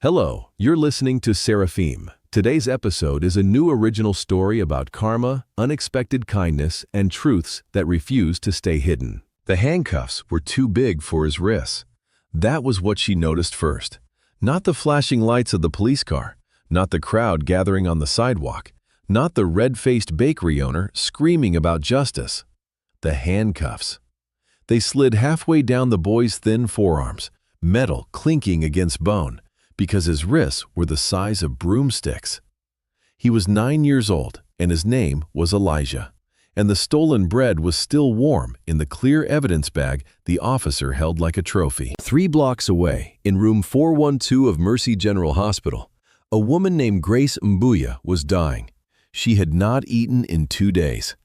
Hello, you're listening to Seraphim. Today's episode is a new original story about karma, unexpected kindness, and truths that refuse to stay hidden. The handcuffs were too big for his wrists. That was what she noticed first. Not the flashing lights of the police car, not the crowd gathering on the sidewalk, not the red-faced bakery owner screaming about justice. The handcuffs. They slid halfway down the boy's thin forearms, metal clinking against bone, because his wrists were the size of broomsticks. He was 9 years old, and his name was Elijah, and the stolen bread was still warm in the clear evidence bag the officer held like a trophy. 3 blocks away, in room 412 of Mercy General Hospital, a woman named Grace Mbuya was dying. She had not eaten in 2 days.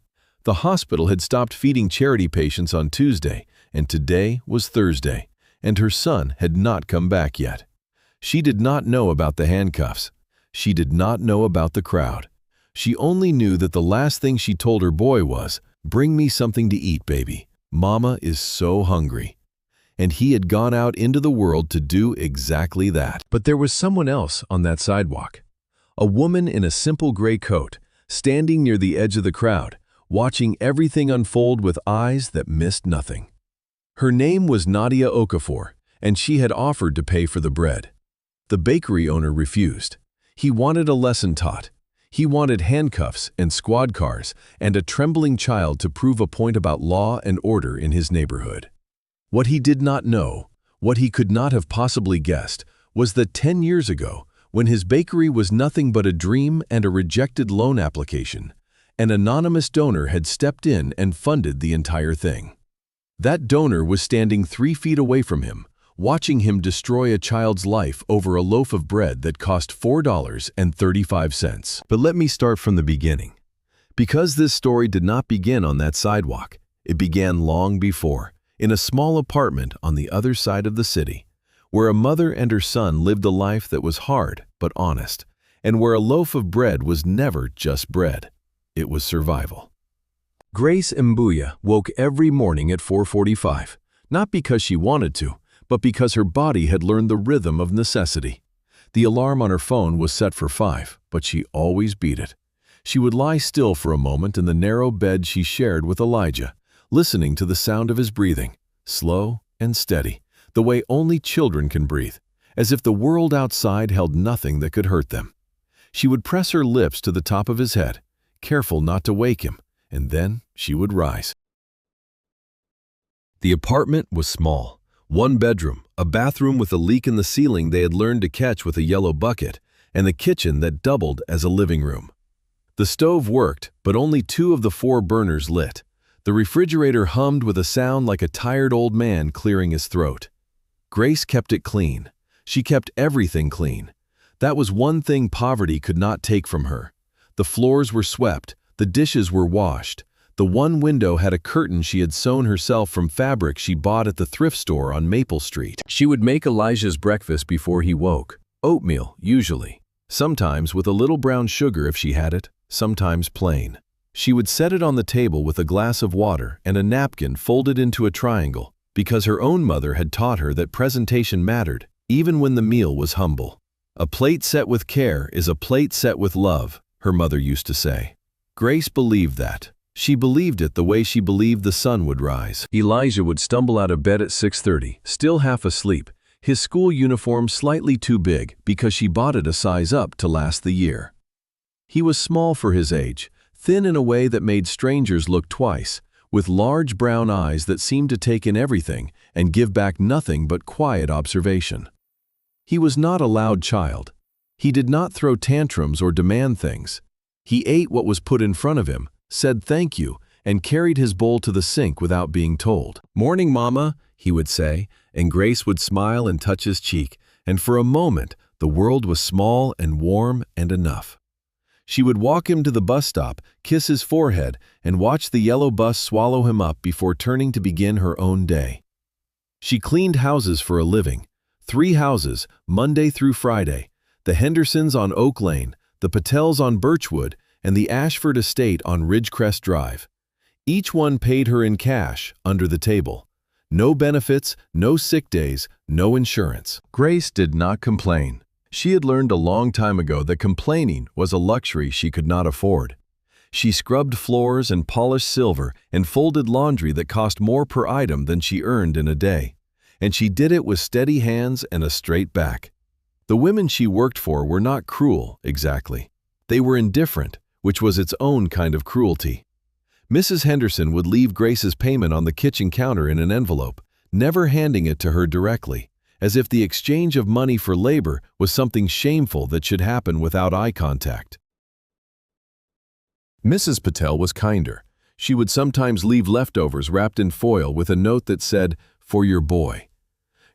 The hospital had stopped feeding charity patients on Tuesday, and today was Thursday, and her son had not come back yet. She did not know about the handcuffs. She did not know about the crowd. She only knew that the last thing she told her boy was, "Bring me something to eat, baby. Mama is so hungry." And he had gone out into the world to do exactly that. But there was someone else on that sidewalk. A woman in a simple gray coat, standing near the edge of the crowd, watching everything unfold with eyes that missed nothing. Her name was Nadia Okafor, and she had offered to pay for the bread. The bakery owner refused. He wanted a lesson taught. He wanted handcuffs and squad cars and a trembling child to prove a point about law and order in his neighborhood. What he did not know, what he could not have possibly guessed, was that 10 years ago, when his bakery was nothing but a dream and a rejected loan application, an anonymous donor had stepped in and funded the entire thing. That donor was standing 3 feet away from him, watching him destroy a child's life over a loaf of bread that cost $4.35. But let me start from the beginning. Because this story did not begin on that sidewalk, it began long before, in a small apartment on the other side of the city, where a mother and her son lived a life that was hard but honest, and where a loaf of bread was never just bread. It was survival. Grace Mbuya woke every morning at 4:45, not because she wanted to, but because her body had learned the rhythm of necessity. The alarm on her phone was set for 5, but she always beat it. She would lie still for a moment in the narrow bed she shared with Elijah, listening to the sound of his breathing, slow and steady, the way only children can breathe, as if the world outside held nothing that could hurt them. She would press her lips to the top of his head, careful not to wake him, and then she would rise. The apartment was small. 1 bedroom, a bathroom with a leak in the ceiling they had learned to catch with a yellow bucket, and the kitchen that doubled as a living room. The stove worked, but only 2 of the 4 burners lit. The refrigerator hummed with a sound like a tired old man clearing his throat. Grace kept it clean. She kept everything clean. That was one thing poverty could not take from her. The floors were swept, the dishes were washed. The one window had a curtain she had sewn herself from fabric she bought at the thrift store on Maple Street. She would make Elijah's breakfast before he woke. Oatmeal, usually. Sometimes with a little brown sugar if she had it, sometimes plain. She would set it on the table with a glass of water and a napkin folded into a triangle, because her own mother had taught her that presentation mattered, even when the meal was humble. "A plate set with care is a plate set with love," her mother used to say. Grace believed that. She believed it the way she believed the sun would rise. Elijah would stumble out of bed at 6:30, still half asleep, his school uniform slightly too big because she bought it a size up to last the year. He was small for his age, thin in a way that made strangers look twice, with large brown eyes that seemed to take in everything and give back nothing but quiet observation. He was not a loud child. He did not throw tantrums or demand things. He ate what was put in front of him, said thank you, and carried his bowl to the sink without being told. "Morning, Mama," he would say, and Grace would smile and touch his cheek, and for a moment the world was small and warm and enough. She would walk him to the bus stop, kiss his forehead, and watch the yellow bus swallow him up before turning to begin her own day. She cleaned houses for a living. 3 houses, Monday through Friday. The Hendersons on Oak Lane, the Patels on Birchwood, and the Ashford estate on Ridgecrest Drive. Each one paid her in cash, under the table. No benefits, no sick days, no insurance. Grace did not complain. She had learned a long time ago that complaining was a luxury she could not afford. She scrubbed floors and polished silver and folded laundry that cost more per item than she earned in a day. And she did it with steady hands and a straight back. The women she worked for were not cruel, exactly. They were indifferent, which was its own kind of cruelty. Mrs. Henderson would leave Grace's payment on the kitchen counter in an envelope, never handing it to her directly, as if the exchange of money for labor was something shameful that should happen without eye contact. Mrs. Patel was kinder. She would sometimes leave leftovers wrapped in foil with a note that said, "For your boy."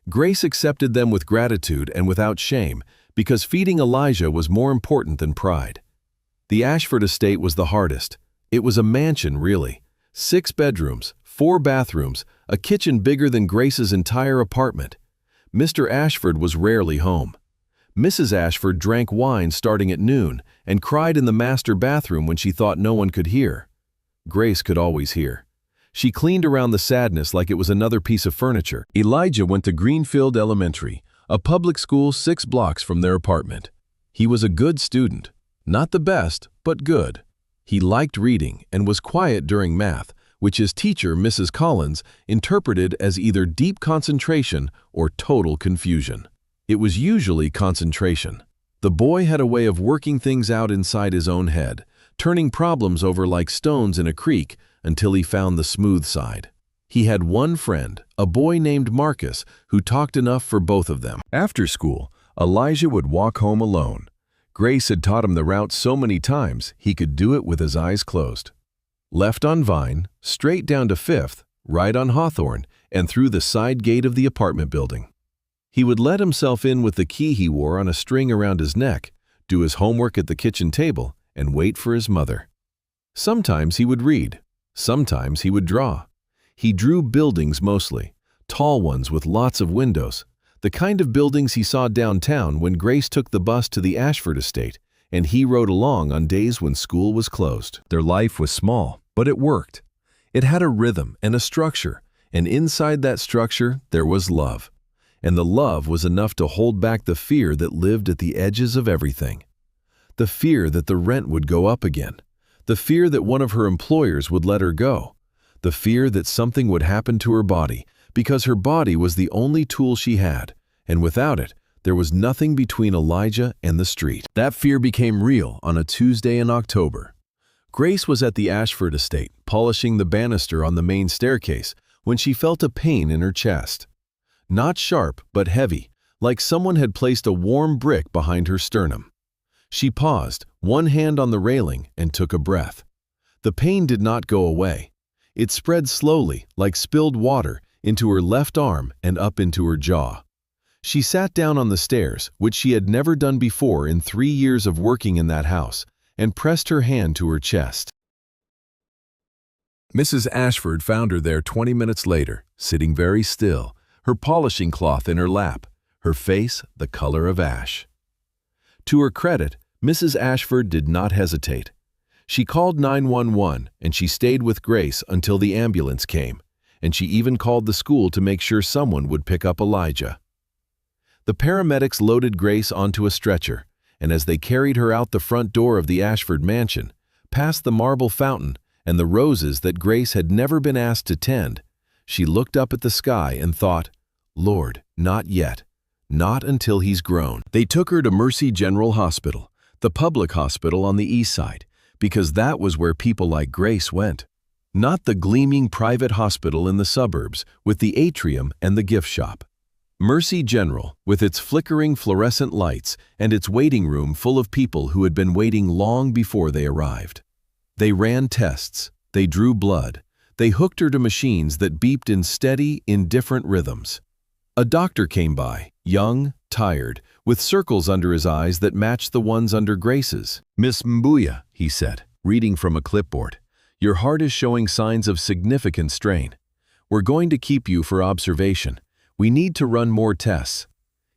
Grace accepted them with gratitude and without shame, because feeding Elijah was more important than pride. The Ashford estate was the hardest. It was a mansion, really. 6 bedrooms, 4 bathrooms, a kitchen bigger than Grace's entire apartment. Mr. Ashford was rarely home. Mrs. Ashford drank wine starting at noon and cried in the master bathroom when she thought no one could hear. Grace could always hear. She cleaned around the sadness like it was another piece of furniture. Elijah went to Greenfield Elementary, a public school 6 blocks from their apartment. He was a good student. Not the best, but good. He liked reading and was quiet during math, which his teacher, Mrs. Collins, interpreted as either deep concentration or total confusion. It was usually concentration. The boy had a way of working things out inside his own head, turning problems over like stones in a creek until he found the smooth side. He had one friend, a boy named Marcus, who talked enough for both of them. After school, Elijah would walk home alone. Grace had taught him the route so many times he could do it with his eyes closed. Left on Vine, straight down to 5th, right on Hawthorne, and through the side gate of the apartment building. He would let himself in with the key he wore on a string around his neck, do his homework at the kitchen table, and wait for his mother. Sometimes he would read. Sometimes he would draw. He drew buildings mostly, tall ones with lots of windows, the kind of buildings he saw downtown when Grace took the bus to the Ashford estate, and he rode along on days when school was closed. Their life was small, but it worked. It had a rhythm and a structure, and inside that structure there was love. And the love was enough to hold back the fear that lived at the edges of everything. The fear that the rent would go up again. The fear that one of her employers would let her go. The fear that something would happen to her body, because her body was the only tool she had, and without it, there was nothing between Elijah and the street. That fear became real on a Tuesday in October. Grace was at the Ashford estate, polishing the banister on the main staircase, when she felt a pain in her chest. Not sharp, but heavy, like someone had placed a warm brick behind her sternum. She paused, one hand on the railing, and took a breath. The pain did not go away. It spread slowly, like spilled water, into her left arm and up into her jaw. She sat down on the stairs, which she had never done before in 3 years of working in that house, and pressed her hand to her chest. Mrs. Ashford found her there 20 minutes later, sitting very still, her polishing cloth in her lap, her face the color of ash. To her credit, Mrs. Ashford did not hesitate. She called 911 and she stayed with Grace until the ambulance came, and she even called the school to make sure someone would pick up Elijah. The paramedics loaded Grace onto a stretcher, and as they carried her out the front door of the Ashford mansion, past the marble fountain and the roses that Grace had never been asked to tend, she looked up at the sky and thought, "Lord, not yet. Not until he's grown." They took her to Mercy General Hospital, the public hospital on the east side, because that was where people like Grace went. Not the gleaming private hospital in the suburbs with the atrium and the gift shop. Mercy General, with its flickering fluorescent lights and its waiting room full of people who had been waiting long before they arrived. They ran tests, they drew blood, they hooked her to machines that beeped in steady, indifferent rhythms. A doctor came by, young, tired, with circles under his eyes that matched the ones under Grace's. "Miss Mbuya," he said, reading from a clipboard, "your heart is showing signs of significant strain. We're going to keep you for observation. We need to run more tests."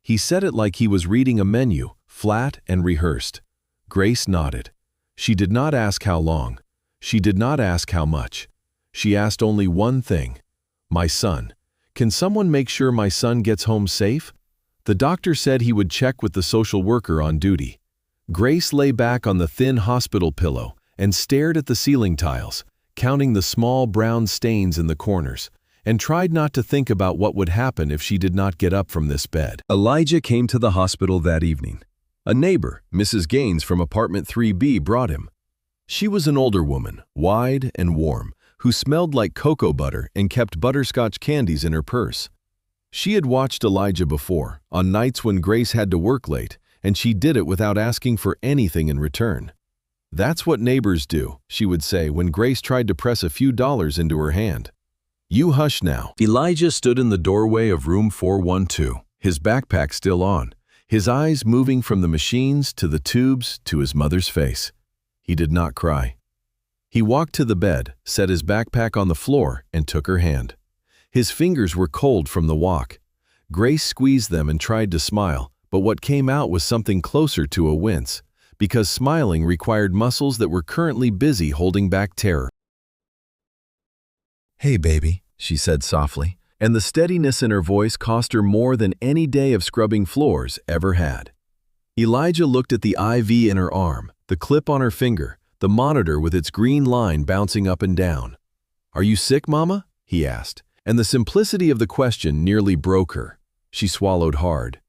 He said it like he was reading a menu, flat and rehearsed. Grace nodded. She did not ask how long. She did not ask how much. She asked only one thing. "My son. Can someone make sure my son gets home safe?" The doctor said he would check with the social worker on duty. Grace lay back on the thin hospital pillow and stared at the ceiling tiles, counting the small brown stains in the corners, and tried not to think about what would happen if she did not get up from this bed. Elijah came to the hospital that evening. A neighbor, Mrs. Gaines from apartment 3B, brought him. She was an older woman, wide and warm, who smelled like cocoa butter and kept butterscotch candies in her purse. She had watched Elijah before, on nights when Grace had to work late, and she did it without asking for anything in return. "That's what neighbors do," she would say when Grace tried to press a few dollars into her hand. "You hush now." Elijah stood in the doorway of room 412, his backpack still on, his eyes moving from the machines to the tubes to his mother's face. He did not cry. He walked to the bed, set his backpack on the floor, and took her hand. His fingers were cold from the walk. Grace squeezed them and tried to smile, but what came out was something closer to a wince, because smiling required muscles that were currently busy holding back terror. "Hey, baby," she said softly, and the steadiness in her voice cost her more than any day of scrubbing floors ever had. Elijah looked at the IV in her arm, the clip on her finger, the monitor with its green line bouncing up and down. "Are you sick, Mama?" he asked, and the simplicity of the question nearly broke her. She swallowed hard.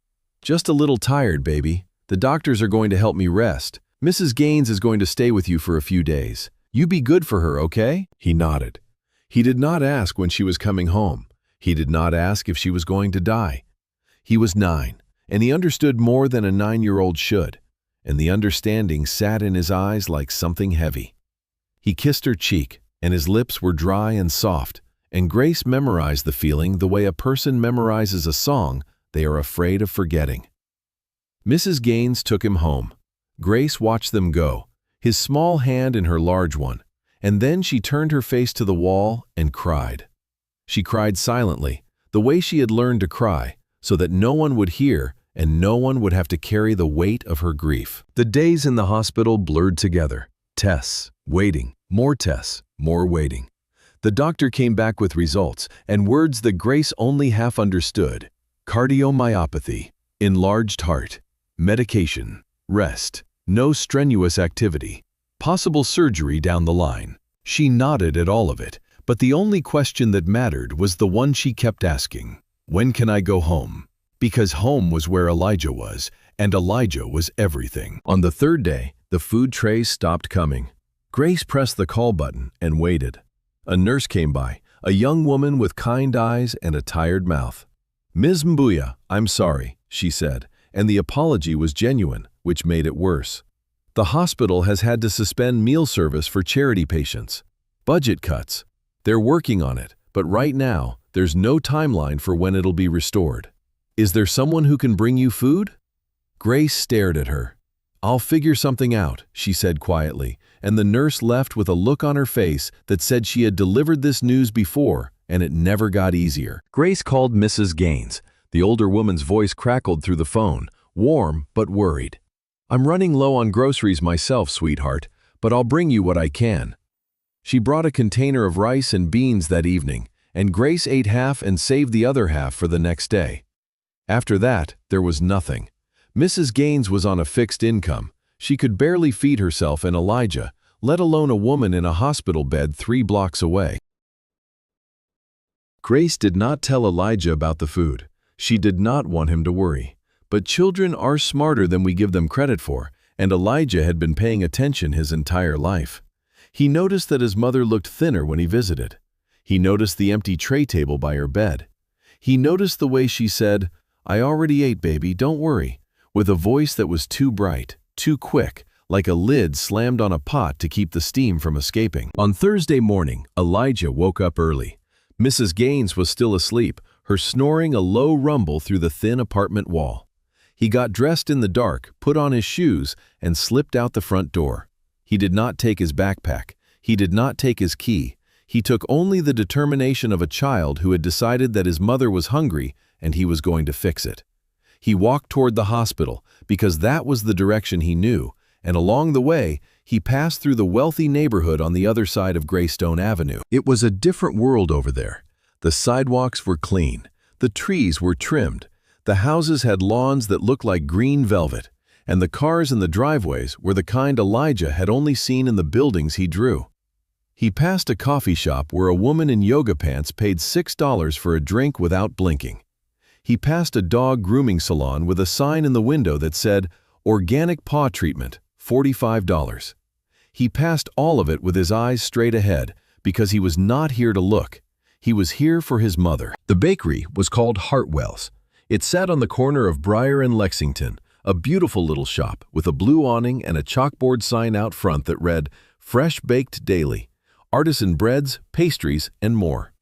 "Just a little tired, baby. The doctors are going to help me rest. Mrs. Gaines is going to stay with you for a few days. You be good for her, okay?" He nodded. He did not ask when she was coming home. He did not ask if she was going to die. He was 9, and he understood more than a 9-year-old should, and the understanding sat in his eyes like something heavy. He kissed her cheek, and his lips were dry and soft, and Grace memorized the feeling the way a person memorizes a song they are afraid of forgetting. Mrs. Gaines took him home. Grace watched them go, his small hand in her large one, and then she turned her face to the wall and cried. She cried silently, the way she had learned to cry, so that no one would hear and no one would have to carry the weight of her grief. The days in the hospital blurred together. Tests, waiting, more tests, more waiting. The doctor came back with results and words that Grace only half understood. Cardiomyopathy, enlarged heart, medication, rest, no strenuous activity, possible surgery down the line. She nodded at all of it, but the only question that mattered was the one she kept asking. When can I go home? Because home was where Elijah was, and Elijah was everything. On the third day, the food trays stopped coming. Grace pressed the call button and waited. A nurse came by, a young woman with kind eyes and a tired mouth. "Ms. Mbuya, I'm sorry," she said, and the apology was genuine, which made it worse. "The hospital has had to suspend meal service for charity patients. Budget cuts. They're working on it, but right now, there's no timeline for when it'll be restored. Is there someone who can bring you food?" Grace stared at her. "I'll figure something out," she said quietly, and the nurse left with a look on her face that said she had delivered this news before, and it never got easier. Grace called Mrs. Gaines. The older woman's voice crackled through the phone, warm but worried. "I'm running low on groceries myself, sweetheart, but I'll bring you what I can." She brought a container of rice and beans that evening, and Grace ate half and saved the other half for the next day. After that, there was nothing. Mrs. Gaines was on a fixed income. She could barely feed herself and Elijah, let alone a woman in a hospital bed 3 blocks away. Grace did not tell Elijah about the food. She did not want him to worry. But children are smarter than we give them credit for, and Elijah had been paying attention his entire life. He noticed that his mother looked thinner when he visited. He noticed the empty tray table by her bed. He noticed the way she said, "I already ate, baby, don't worry," with a voice that was too bright, too quick, like a lid slammed on a pot to keep the steam from escaping. On Thursday morning, Elijah woke up early. Mrs. Gaines was still asleep, her snoring a low rumble through the thin apartment wall. He got dressed in the dark, put on his shoes, and slipped out the front door. He did not take his backpack. He did not take his key. He took only the determination of a child who had decided that his mother was hungry and he was going to fix it. He walked toward the hospital because that was the direction he knew, and along the way, he passed through the wealthy neighborhood on the other side of Greystone Avenue. It was a different world over there. The sidewalks were clean. The trees were trimmed. The houses had lawns that looked like green velvet, and the cars in the driveways were the kind Elijah had only seen in the buildings he drew. He passed a coffee shop where a woman in yoga pants paid $6 for a drink without blinking. He passed a dog grooming salon with a sign in the window that said, "Organic paw treatment, $45. He passed all of it with his eyes straight ahead because he was not here to look. He was here for his mother. The bakery was called Hartwell's. It sat on the corner of Briar and Lexington, a beautiful little shop with a blue awning and a chalkboard sign out front that read, "Fresh baked daily, artisan breads, pastries, and more."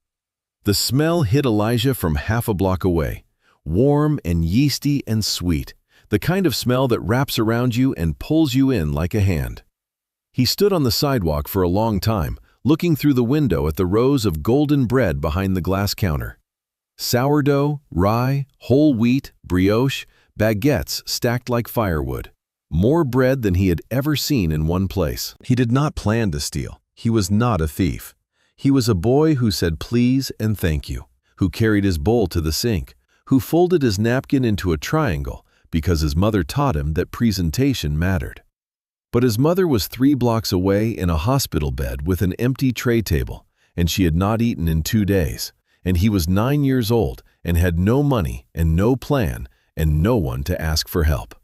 The smell hit Elijah from half a block away, warm and yeasty and sweet, the kind of smell that wraps around you and pulls you in like a hand. He stood on the sidewalk for a long time, looking through the window at the rows of golden bread behind the glass counter. Sourdough, rye, whole wheat, brioche, baguettes stacked like firewood. More bread than he had ever seen in one place. He did not plan to steal. He was not a thief. He was a boy who said please and thank you, who carried his bowl to the sink, who folded his napkin into a triangle because his mother taught him that presentation mattered. But his mother was 3 blocks away in a hospital bed with an empty tray table, and she had not eaten in 2 days, and he was 9 years old and had no money and no plan and no one to ask for help.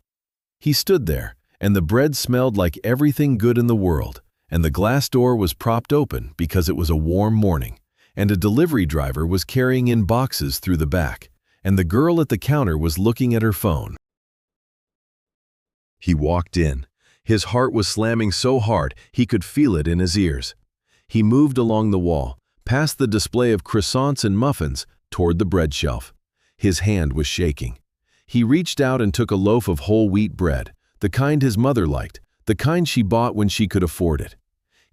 He stood there, and the bread smelled like everything good in the world, and the glass door was propped open because it was a warm morning, and a delivery driver was carrying in boxes through the back, and the girl at the counter was looking at her phone. He walked in. His heart was slamming so hard he could feel it in his ears. He moved along the wall, past the display of croissants and muffins, toward the bread shelf. His hand was shaking. He reached out and took a loaf of whole wheat bread, the kind his mother liked, the kind she bought when she could afford it.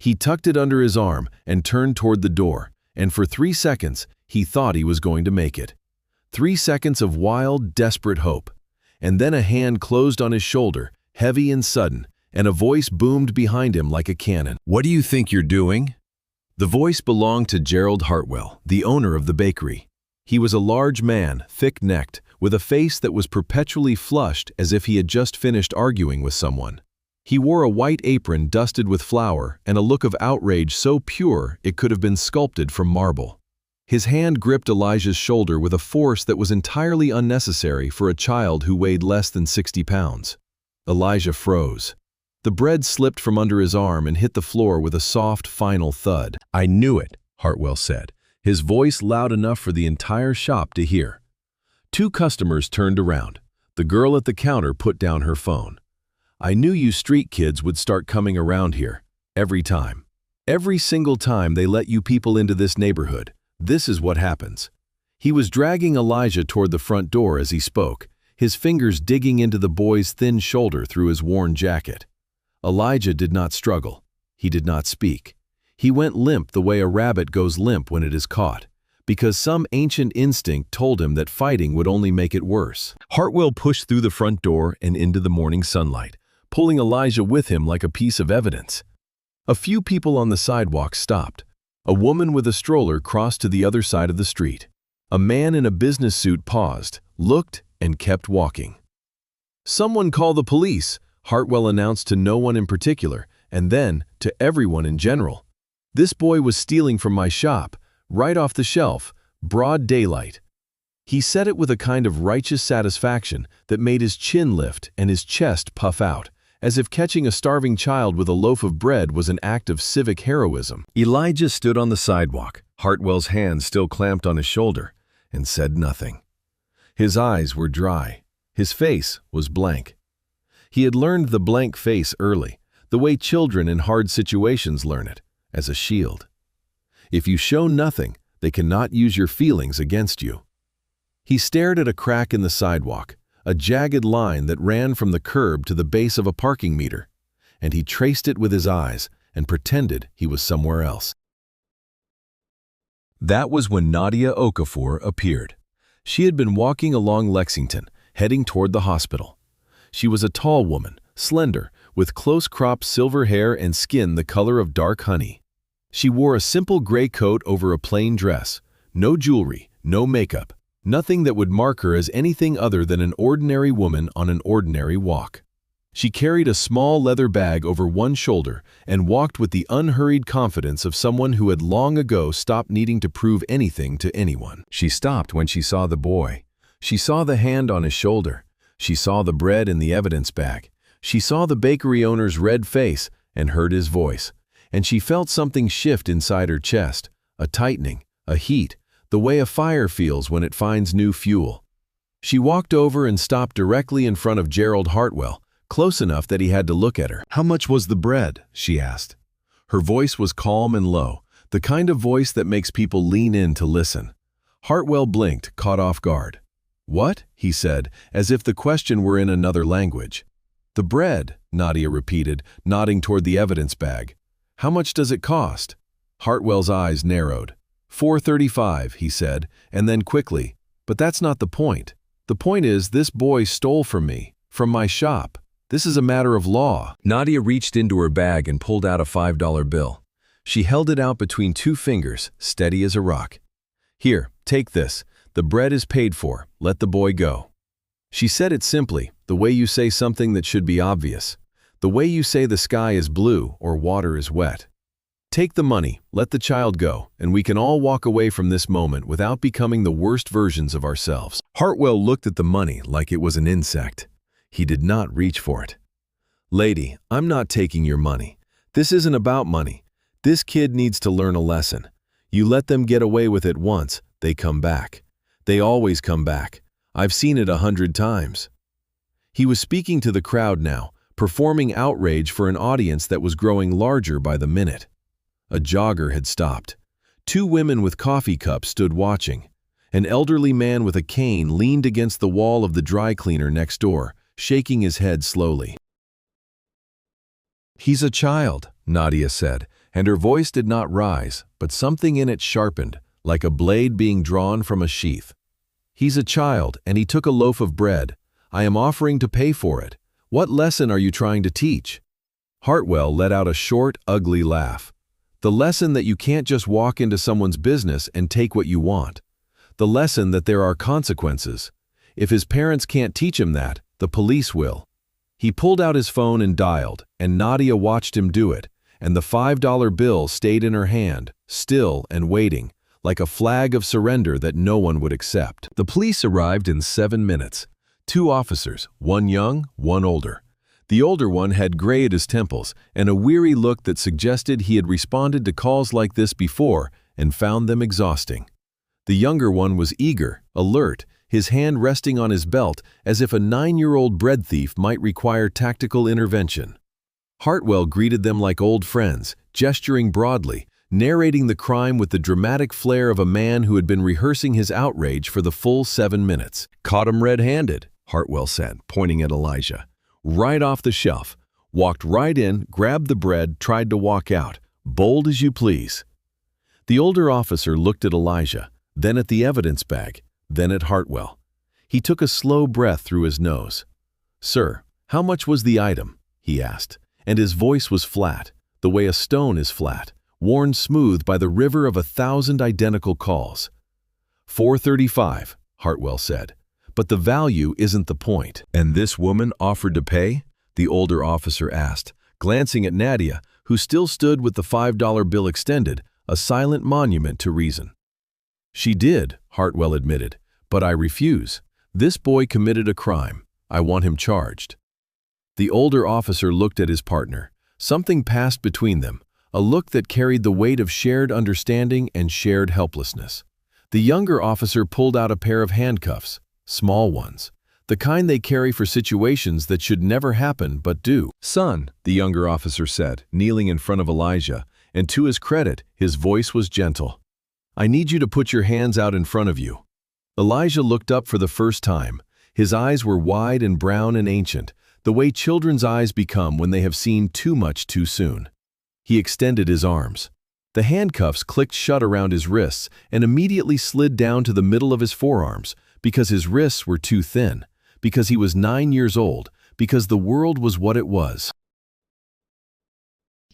He tucked it under his arm and turned toward the door, and for 3 seconds he thought he was going to make it. 3 seconds of wild, desperate hope. And then a hand closed on his shoulder, heavy and sudden, and a voice boomed behind him like a cannon. "What do you think you're doing?" The voice belonged to Gerald Hartwell, the owner of the bakery. He was a large man, thick-necked, with a face that was perpetually flushed as if he had just finished arguing with someone. He wore a white apron dusted with flour and a look of outrage so pure it could have been sculpted from marble. His hand gripped Elijah's shoulder with a force that was entirely unnecessary for a child who weighed less than 60 pounds. Elijah froze. The bread slipped from under his arm and hit the floor with a soft, final thud. "I knew it," Hartwell said, his voice loud enough for the entire shop to hear. 2 customers turned around. The girl at the counter put down her phone. "I knew you street kids would start coming around here. Every time. Every single time they let you people into this neighborhood, this is what happens." He was dragging Elijah toward the front door as he spoke, his fingers digging into the boy's thin shoulder through his worn jacket. Elijah did not struggle. He did not speak. He went limp the way a rabbit goes limp when it is caught, because some ancient instinct told him that fighting would only make it worse. Hartwell pushed through the front door and into the morning sunlight, pulling Elijah with him like a piece of evidence. A few people on the sidewalk stopped. A woman with a stroller crossed to the other side of the street. A man in a business suit paused, looked, and kept walking. "Someone call the police," Hartwell announced to no one in particular, and then to everyone in general. "This boy was stealing from my shop, right off the shelf, broad daylight." He said it with a kind of righteous satisfaction that made his chin lift and his chest puff out, as if catching a starving child with a loaf of bread was an act of civic heroism. Elijah stood on the sidewalk, Hartwell's hand still clamped on his shoulder, and said nothing. His eyes were dry. His face was blank. He had learned the blank face early, the way children in hard situations learn it, as a shield. If you show nothing, they cannot use your feelings against you. He stared at a crack in the sidewalk, a jagged line that ran from the curb to the base of a parking meter, and he traced it with his eyes and pretended he was somewhere else. That was when Nadia Okafor appeared. She had been walking along Lexington, heading toward the hospital. She was a tall woman, slender, with close-cropped silver hair and skin the color of dark honey. She wore a simple gray coat over a plain dress, no jewelry, no makeup, Nothing that would mark her as anything other than an ordinary woman on an ordinary walk. She carried a small leather bag over one shoulder and walked with the unhurried confidence of someone who had long ago stopped needing to prove anything to anyone. She stopped when she saw the boy. She saw the hand on his shoulder. She saw the bread in the evidence bag. She saw the bakery owner's red face and heard his voice. And she felt something shift inside her chest, a tightening, a heat, the way a fire feels when it finds new fuel. She walked over and stopped directly in front of Gerald Hartwell, close enough that he had to look at her. "How much was the bread?" she asked. Her voice was calm and low, the kind of voice that makes people lean in to listen. Hartwell blinked, caught off guard. "What?" he said, as if the question were in another language. "The bread," Nadia repeated, nodding toward the evidence bag. "How much does it cost?" Hartwell's eyes narrowed. $4.35, he said, and then quickly, "But that's not the point. The point is this boy stole from me, from my shop. This is a matter of law." Nadia reached into her bag and pulled out a $5 bill. She held it out between two fingers, steady as a rock. "Here, take this. The bread is paid for. Let the boy go." She said it simply, the way you say something that should be obvious. The way you say the sky is blue or water is wet. "Take the money, let the child go, and we can all walk away from this moment without becoming the worst versions of ourselves." Hartwell looked at the money like it was an insect. He did not reach for it. "Lady, I'm not taking your money. This isn't about money. This kid needs to learn a lesson. You let them get away with it once, they come back. They always come back. I've seen it 100 times." He was speaking to the crowd now, performing outrage for an audience that was growing larger by the minute. A jogger had stopped. Two women with coffee cups stood watching. An elderly man with a cane leaned against the wall of the dry cleaner next door, shaking his head slowly. "He's a child," Nadia said, and her voice did not rise, but something in it sharpened, like a blade being drawn from a sheath. "He's a child, and he took a loaf of bread. I am offering to pay for it. What lesson are you trying to teach?" Hartwell let out a short, ugly laugh. "The lesson that you can't just walk into someone's business and take what you want. The lesson that there are consequences. If his parents can't teach him that, the police will." He pulled out his phone and dialed, and Nadia watched him do it, and the $5 bill stayed in her hand, still and waiting, like a flag of surrender that no one would accept. The police arrived in 7 minutes. 2 officers, one young, one older. The older one had gray at his temples and a weary look that suggested he had responded to calls like this before and found them exhausting. The younger one was eager, alert, his hand resting on his belt as if a 9-year-old bread thief might require tactical intervention. Hartwell greeted them like old friends, gesturing broadly, narrating the crime with the dramatic flair of a man who had been rehearsing his outrage for the full 7 minutes. "Caught him red-handed," Hartwell said, pointing at Elijah. "Right off the shelf. Walked right in, grabbed the bread, tried to walk out. Bold as you please." The older officer looked at Elijah, then at the evidence bag, then at Hartwell. He took a slow breath through his nose. "Sir, how much was the item?" he asked, and his voice was flat, the way a stone is flat, worn smooth by the river of 1,000 identical calls. $4.35, Hartwell said. "But the value isn't the point." "And this woman offered to pay?" the older officer asked, glancing at Nadia, who still stood with the $5 bill extended, a silent monument to reason. "She did," Hartwell admitted, "but I refuse. This boy committed a crime. I want him charged." The older officer looked at his partner. Something passed between them, a look that carried the weight of shared understanding and shared helplessness. The younger officer pulled out a pair of handcuffs, small ones, the kind they carry for situations that should never happen but do. "Son," the younger officer said, kneeling in front of Elijah, and to his credit, his voice was gentle. "I need you to put your hands out in front of you." Elijah looked up for the first time. His eyes were wide and brown and ancient, the way children's eyes become when they have seen too much too soon. He extended his arms. The handcuffs clicked shut around his wrists and immediately slid down to the middle of his forearms, because his wrists were too thin, because he was 9 years old, because the world was what it was.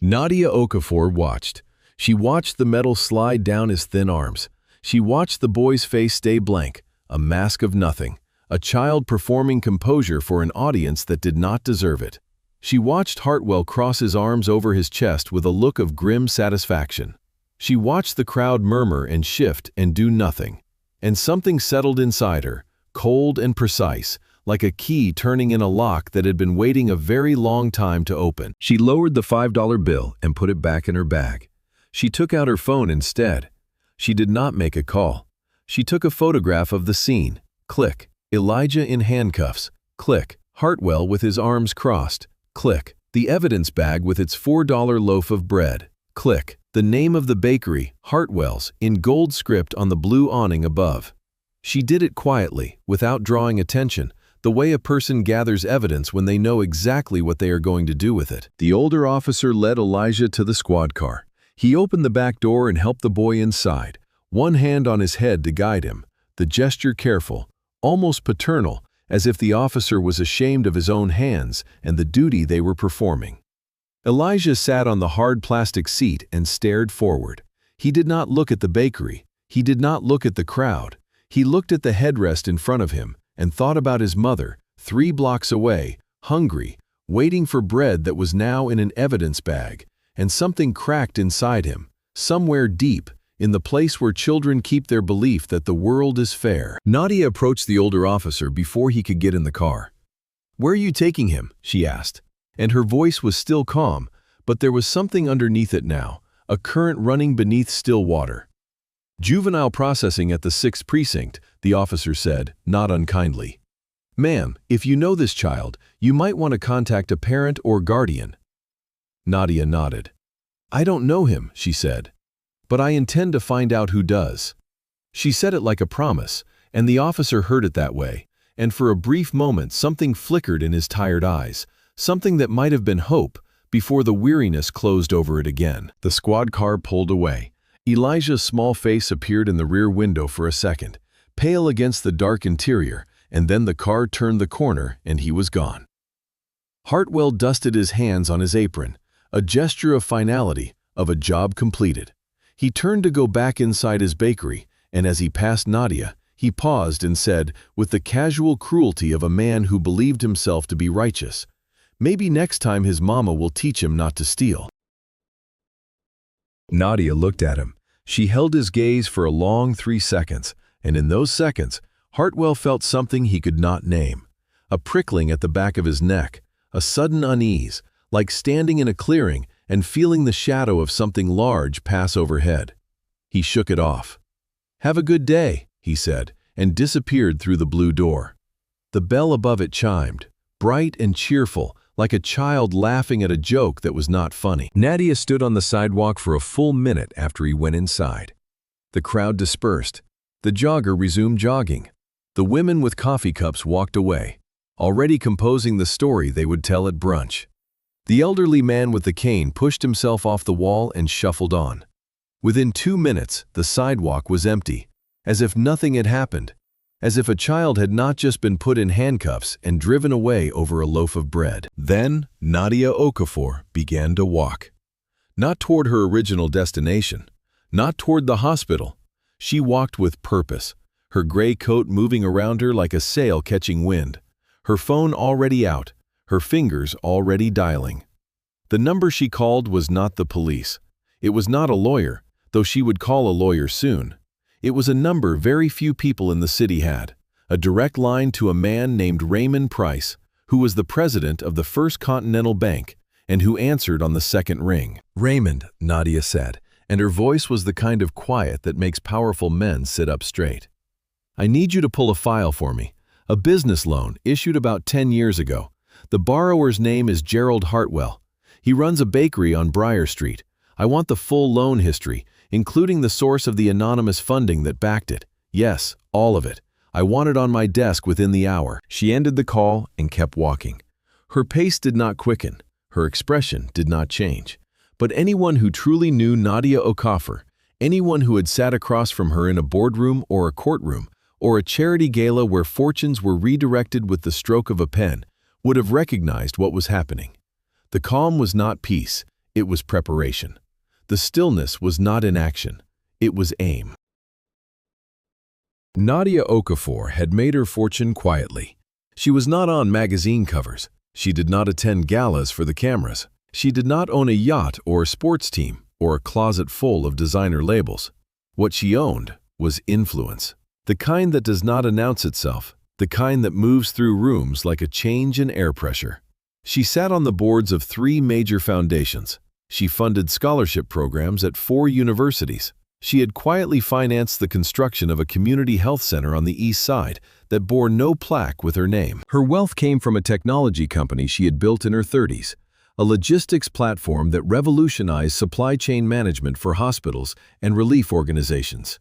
Nadia Okafor watched. She watched the metal slide down his thin arms. She watched the boy's face stay blank, a mask of nothing, a child performing composure for an audience that did not deserve it. She watched Hartwell cross his arms over his chest with a look of grim satisfaction. She watched the crowd murmur and shift and do nothing. And something settled inside her, cold and precise, like a key turning in a lock that had been waiting a very long time to open. She lowered the $5 bill and put it back in her bag. She took out her phone instead. She did not make a call. She took a photograph of the scene. Click. Elijah in handcuffs. Click. Hartwell with his arms crossed. Click. The evidence bag with its $4 loaf of bread. Click. The name of the bakery, Hartwell's, in gold script on the blue awning above. She did it quietly, without drawing attention, the way a person gathers evidence when they know exactly what they are going to do with it. The older officer led Elijah to the squad car. He opened the back door and helped the boy inside, one hand on his head to guide him, the gesture careful, almost paternal, as if the officer was ashamed of his own hands and the duty they were performing. Elijah sat on the hard plastic seat and stared forward. He did not look at the bakery. He did not look at the crowd. He looked at the headrest in front of him and thought about his mother, 3 blocks away, hungry, waiting for bread that was now in an evidence bag, and something cracked inside him, somewhere deep, in the place where children keep their belief that the world is fair. Nadia approached the older officer before he could get in the car. "Where are you taking him?" she asked. And her voice was still calm, but there was something underneath it now, a current running beneath still water. "Juvenile processing at the 6th precinct," the officer said, not unkindly. "Ma'am, if you know this child, you might want to contact a parent or guardian." Nadia nodded. "I don't know him," she said, "but I intend to find out who does." She said it like a promise, and the officer heard it that way, and for a brief moment something flickered in his tired eyes, something that might have been hope, before the weariness closed over it again. The squad car pulled away. Elijah's small face appeared in the rear window for a second, pale against the dark interior, and then the car turned the corner and he was gone. Hartwell dusted his hands on his apron, a gesture of finality, of a job completed. He turned to go back inside his bakery, and as he passed Nadia, he paused and said, with the casual cruelty of a man who believed himself to be righteous, "Maybe next time his mama will teach him not to steal." Nadia looked at him. She held his gaze for a long 3 seconds, and in those seconds, Hartwell felt something he could not name. A prickling at the back of his neck, a sudden unease, like standing in a clearing and feeling the shadow of something large pass overhead. He shook it off. "Have a good day," he said, and disappeared through the blue door. The bell above it chimed, bright and cheerful, like a child laughing at a joke that was not funny. Nadia stood on the sidewalk for a full minute after he went inside. The crowd dispersed. The jogger resumed jogging. The women with coffee cups walked away, already composing the story they would tell at brunch. The elderly man with the cane pushed himself off the wall and shuffled on. Within 2 minutes, the sidewalk was empty, as if nothing had happened, as if a child had not just been put in handcuffs and driven away over a loaf of bread. Then, Nadia Okafor began to walk. Not toward her original destination, not toward the hospital. She walked with purpose, her gray coat moving around her like a sail catching wind, her phone already out, her fingers already dialing. The number she called was not the police. It was not a lawyer, though she would call a lawyer soon. It was a number very few people in the city had, a direct line to a man named Raymond Price, who was the president of the First Continental Bank and who answered on the second ring. "Raymond," Nadia said, and her voice was the kind of quiet that makes powerful men sit up straight. "I need you to pull a file for me. A business loan issued about 10 years ago. The borrower's name is Gerald Hartwell. He runs a bakery on Briar Street. I want the full loan history, including the source of the anonymous funding that backed it. Yes, all of it. I want it on my desk within the hour." She ended the call and kept walking. Her pace did not quicken. Her expression did not change. But anyone who truly knew Nadia Okafor, anyone who had sat across from her in a boardroom or a courtroom, or a charity gala where fortunes were redirected with the stroke of a pen, would have recognized what was happening. The calm was not peace, it was preparation. The stillness was not inaction, it was aim. Nadia Okafor had made her fortune quietly. She was not on magazine covers. She did not attend galas for the cameras. She did not own a yacht or a sports team or a closet full of designer labels. What she owned was influence. The kind that does not announce itself, the kind that moves through rooms like a change in air pressure. She sat on the boards of 3 major foundations. She funded scholarship programs at 4 universities. She had quietly financed the construction of a community health center on the East Side that bore no plaque with her name. Her wealth came from a technology company she had built in her 30s, a logistics platform that revolutionized supply chain management for hospitals and relief organizations.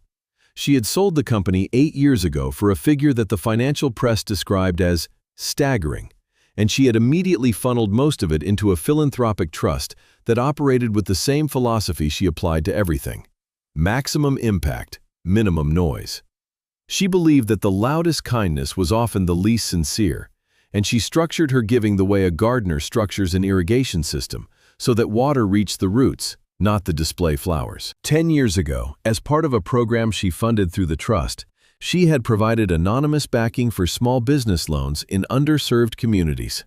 She had sold the company 8 years ago for a figure that the financial press described as staggering, and she had immediately funneled most of it into a philanthropic trust that operated with the same philosophy she applied to everything: maximum impact, minimum noise. She believed that the loudest kindness was often the least sincere, and she structured her giving the way a gardener structures an irrigation system so that water reached the roots, not the display flowers. 10 years ago, as part of a program she funded through the trust, she had provided anonymous backing for small business loans in underserved communities.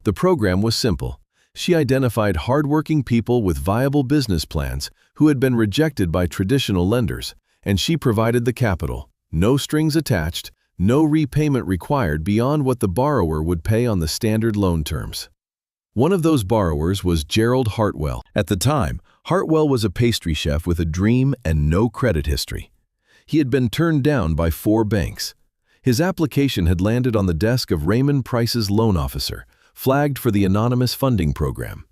The program was simple. She identified hardworking people with viable business plans who had been rejected by traditional lenders, and she provided the capital. No strings attached, no repayment required beyond what the borrower would pay on the standard loan terms. One of those borrowers was Gerald Hartwell. At the time, Hartwell was a pastry chef with a dream and no credit history. He had been turned down by 4 banks. His application had landed on the desk of Raymond Price's loan officer, flagged for the anonymous funding program.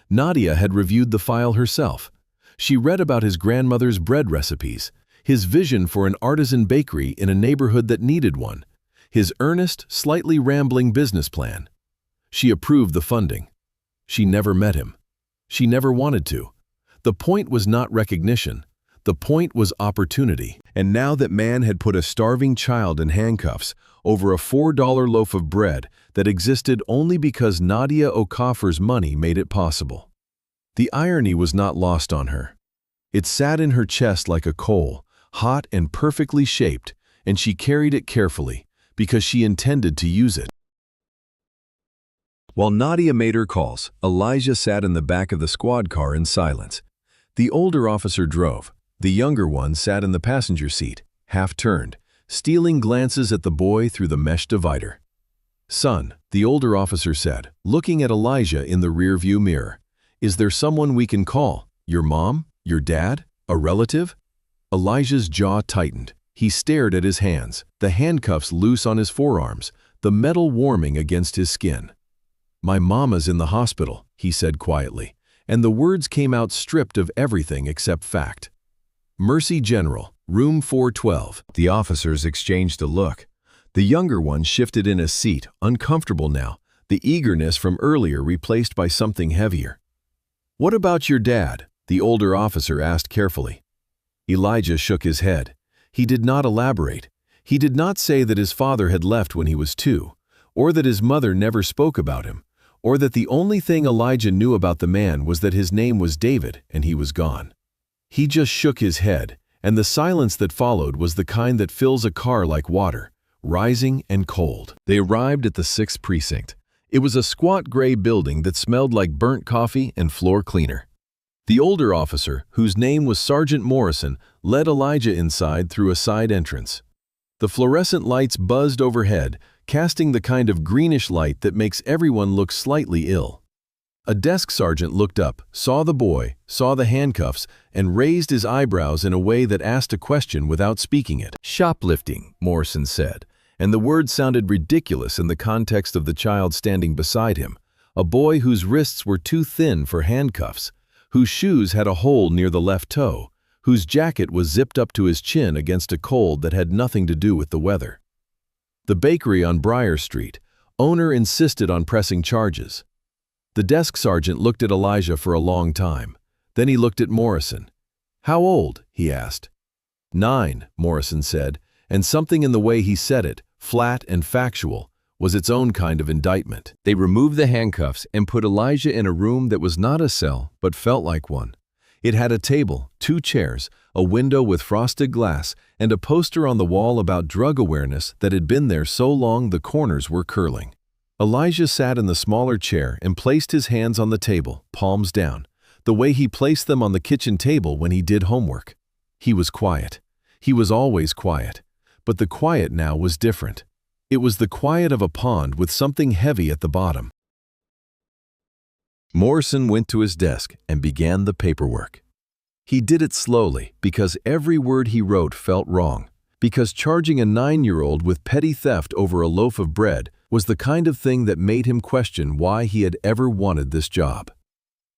Nadia had reviewed the file herself. She read about his grandmother's bread recipes, his vision for an artisan bakery in a neighborhood that needed one, his earnest, slightly rambling business plan. She approved the funding. She never met him. She never wanted to. The point was not recognition. The point was opportunity. And now that man had put a starving child in handcuffs over a $4 loaf of bread that existed only because Nadia Okafor's money made it possible. The irony was not lost on her. It sat in her chest like a coal, hot and perfectly shaped, and she carried it carefully because she intended to use it. While Nadia made her calls, Elijah sat in the back of the squad car in silence. The older officer drove. The younger one sat in the passenger seat, half-turned, stealing glances at the boy through the mesh divider. "Son," the older officer said, looking at Elijah in the rearview mirror, "is there someone we can call? Your mom? Your dad? A relative?" Elijah's jaw tightened. He stared at his hands, the handcuffs loose on his forearms, the metal warming against his skin. "My mama's in the hospital," he said quietly, and the words came out stripped of everything except fact. "Mercy General, room 412. The officers exchanged a look. The younger one shifted in his seat, uncomfortable now, the eagerness from earlier replaced by something heavier. "What about your dad?" the older officer asked carefully. Elijah shook his head. He did not elaborate. He did not say that his father had left when he was 2, or that his mother never spoke about him, or that the only thing Elijah knew about the man was that his name was David and he was gone. He just shook his head, and the silence that followed was the kind that fills a car like water, rising and cold. They arrived at the 6th precinct. It was a squat gray building that smelled like burnt coffee and floor cleaner. The older officer, whose name was Sergeant Morrison, led Elijah inside through a side entrance. The fluorescent lights buzzed overhead, casting the kind of greenish light that makes everyone look slightly ill. A desk sergeant looked up, saw the boy, saw the handcuffs, and raised his eyebrows in a way that asked a question without speaking it. "Shoplifting," Morrison said, and the word sounded ridiculous in the context of the child standing beside him, a boy whose wrists were too thin for handcuffs, whose shoes had a hole near the left toe, whose jacket was zipped up to his chin against a cold that had nothing to do with the weather. The bakery on Briar Street. Owner insisted on pressing charges. The desk sergeant looked at Elijah for a long time. Then he looked at Morrison. "How old?" he asked. "9," Morrison said, and something in the way he said it, flat and factual, was its own kind of indictment. They removed the handcuffs and put Elijah in a room that was not a cell but felt like one. It had a table, 2 chairs, a window with frosted glass, and a poster on the wall about drug awareness that had been there so long the corners were curling. Elijah sat in the smaller chair and placed his hands on the table, palms down, the way he placed them on the kitchen table when he did homework. He was quiet. He was always quiet. But the quiet now was different. It was the quiet of a pond with something heavy at the bottom. Morrison went to his desk and began the paperwork. He did it slowly because every word he wrote felt wrong, because charging a 9-year-old with petty theft over a loaf of bread was the kind of thing that made him question why he had ever wanted this job.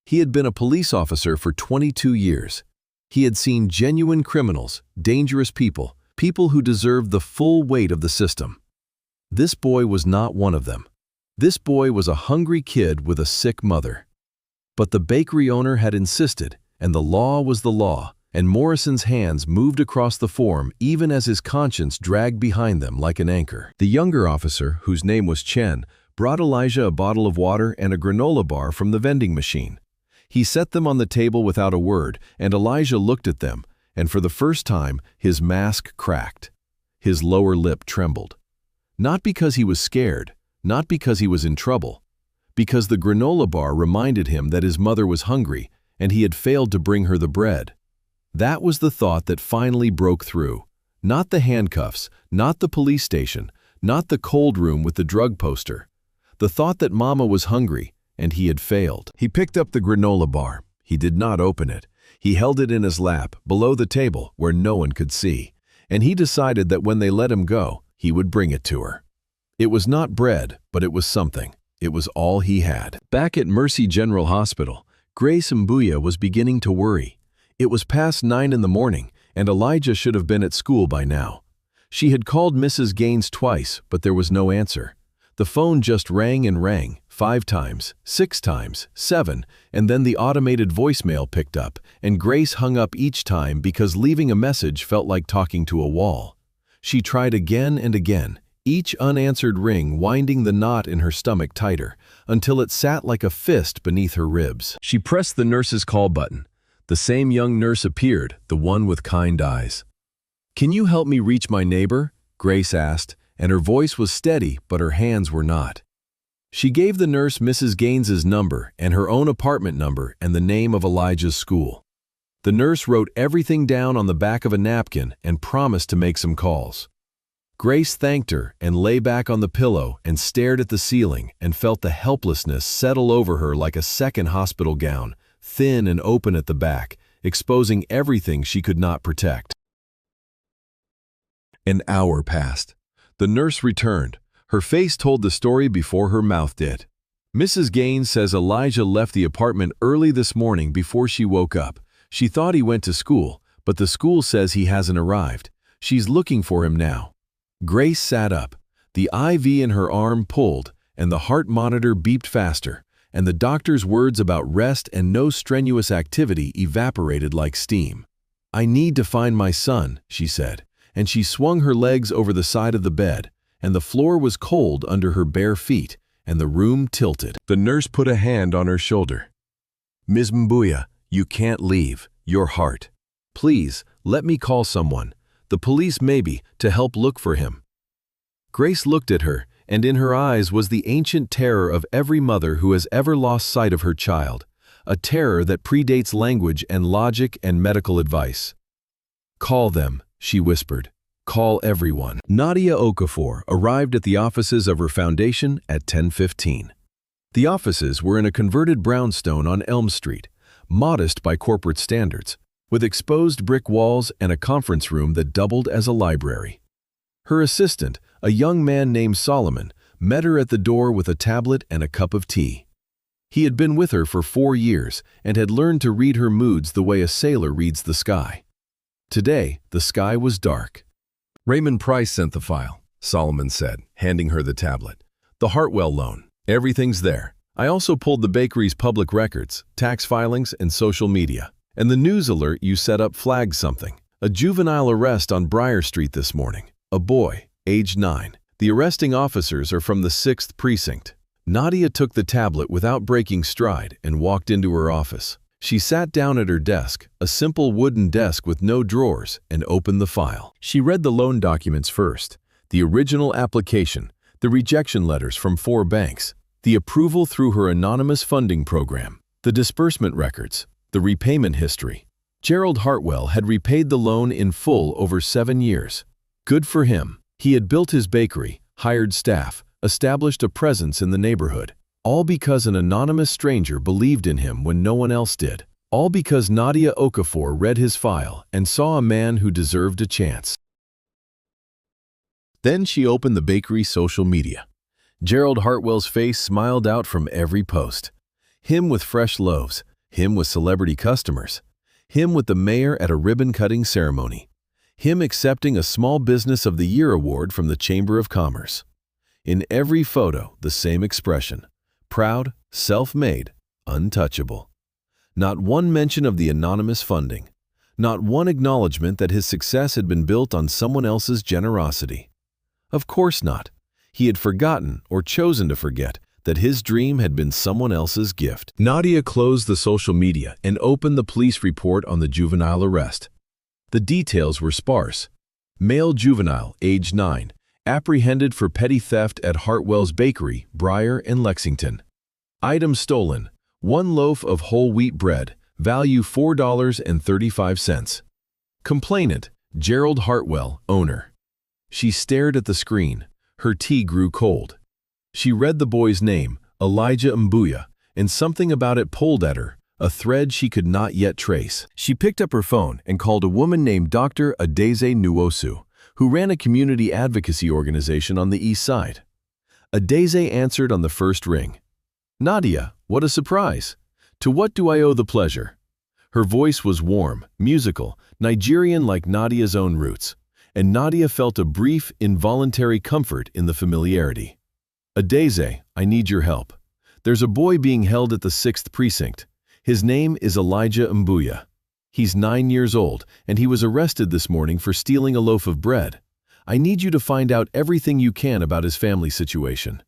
He had been a police officer for 22 years. He had seen genuine criminals, dangerous people, people who deserved the full weight of the system. This boy was not one of them. This boy was a hungry kid with a sick mother. But the bakery owner had insisted, and the law was the law, and Morrison's hands moved across the form even as his conscience dragged behind them like an anchor. The younger officer, whose name was Chen, brought Elijah a bottle of water and a granola bar from the vending machine. He set them on the table without a word, and Elijah looked at them, and for the first time, his mask cracked. His lower lip trembled. Not because he was scared, not because he was in trouble, because the granola bar reminded him that his mother was hungry and he had failed to bring her the bread. That was the thought that finally broke through. Not the handcuffs, not the police station, not the cold room with the drug poster. The thought that Mama was hungry and he had failed. He picked up the granola bar. He did not open it. He held it in his lap, below the table, where no one could see. And he decided that when they let him go, he would bring it to her. It was not bread, but it was something. It was all he had. Back at Mercy General Hospital, Grace Mbuya was beginning to worry. It was past 9 in the morning, and Elijah should have been at school by now. She had called Mrs. Gaines twice, but there was no answer. The phone just rang and rang, 5 times, 6 times, 7, and then the automated voicemail picked up, and Grace hung up each time because leaving a message felt like talking to a wall. She tried again and again, each unanswered ring winding the knot in her stomach tighter, until it sat like a fist beneath her ribs. She pressed the nurse's call button. The same young nurse appeared, the one with kind eyes. "Can you help me reach my neighbor?" Grace asked, and her voice was steady, but her hands were not. She gave the nurse Mrs. Gaines's number and her own apartment number and the name of Elijah's school. The nurse wrote everything down on the back of a napkin and promised to make some calls. Grace thanked her and lay back on the pillow and stared at the ceiling and felt the helplessness settle over her like a second hospital gown, thin and open at the back, exposing everything she could not protect. An hour passed. The nurse returned. Her face told the story before her mouth did. "Mrs. Gaines says Elijah left the apartment early this morning before she woke up. She thought he went to school, but the school says he hasn't arrived. She's looking for him now." Grace sat up. The IV in her arm pulled, and the heart monitor beeped faster, and the doctor's words about rest and no strenuous activity evaporated like steam. "I need to find my son," she said, and she swung her legs over the side of the bed, and the floor was cold under her bare feet, and the room tilted. The nurse put a hand on her shoulder. "Ms. Mbuya, you can't leave. Your heart. Please, let me call someone. The police maybe, to help look for him." Grace looked at her, and in her eyes was the ancient terror of every mother who has ever lost sight of her child, a terror that predates language and logic and medical advice. "Call them," she whispered. "Call everyone." Nadia Okafor arrived at the offices of her foundation at 10:15. The offices were in a converted brownstone on Elm Street, modest by corporate standards, with exposed brick walls and a conference room that doubled as a library. Her assistant, a young man named Solomon, met her at the door with a tablet and a cup of tea. He had been with her for 4 years and had learned to read her moods the way a sailor reads the sky. Today, the sky was dark. "Raymond Price sent the file," Solomon said, handing her the tablet. "The Hartwell loan. Everything's there. I also pulled the bakery's public records, tax filings, and social media. And the news alert you set up flagged something. A juvenile arrest on Briar Street this morning. A boy, age 9. The arresting officers are from the 6th Precinct." Nadia took the tablet without breaking stride and walked into her office. She sat down at her desk, a simple wooden desk with no drawers, and opened the file. She read the loan documents first, the original application, the rejection letters from 4 banks, the approval through her anonymous funding program, the disbursement records, the repayment history. Gerald Hartwell had repaid the loan in full over 7 years. Good for him. He had built his bakery, hired staff, established a presence in the neighborhood. All because an anonymous stranger believed in him when no one else did. All because Nadia Okafor read his file and saw a man who deserved a chance. Then she opened the bakery's social media. Gerald Hartwell's face smiled out from every post. Him with fresh loaves, him with celebrity customers, him with the mayor at a ribbon-cutting ceremony, him accepting a Small Business of the Year award from the Chamber of Commerce. In every photo, the same expression: proud, self-made, untouchable. Not one mention of the anonymous funding. Not one acknowledgement that his success had been built on someone else's generosity. Of course not. He had forgotten, or chosen to forget, that his dream had been someone else's gift. Nadia closed the social media and opened the police report on the juvenile arrest. The details were sparse. Male juvenile, age 9, apprehended for petty theft at Hartwell's Bakery, Briar and Lexington. Items stolen: 1 loaf of whole wheat bread, value $4.35. Complainant: Gerald Hartwell, owner. She stared at the screen. Her tea grew cold. She read the boy's name, Elijah Mbuya, and something about it pulled at her, a thread she could not yet trace. She picked up her phone and called a woman named Dr. Adeze Nwosu, who ran a community advocacy organization on the East Side. Adeze answered on the first ring. "Nadia, what a surprise! To what do I owe the pleasure?" Her voice was warm, musical, Nigerian like Nadia's own roots, and Nadia felt a brief, involuntary comfort in the familiarity. "Adeze, I need your help. There's a boy being held at the 6th Precinct. His name is Elijah Mbuya. He's 9 years old, and he was arrested this morning for stealing a loaf of bread. I need you to find out everything you can about his family situation.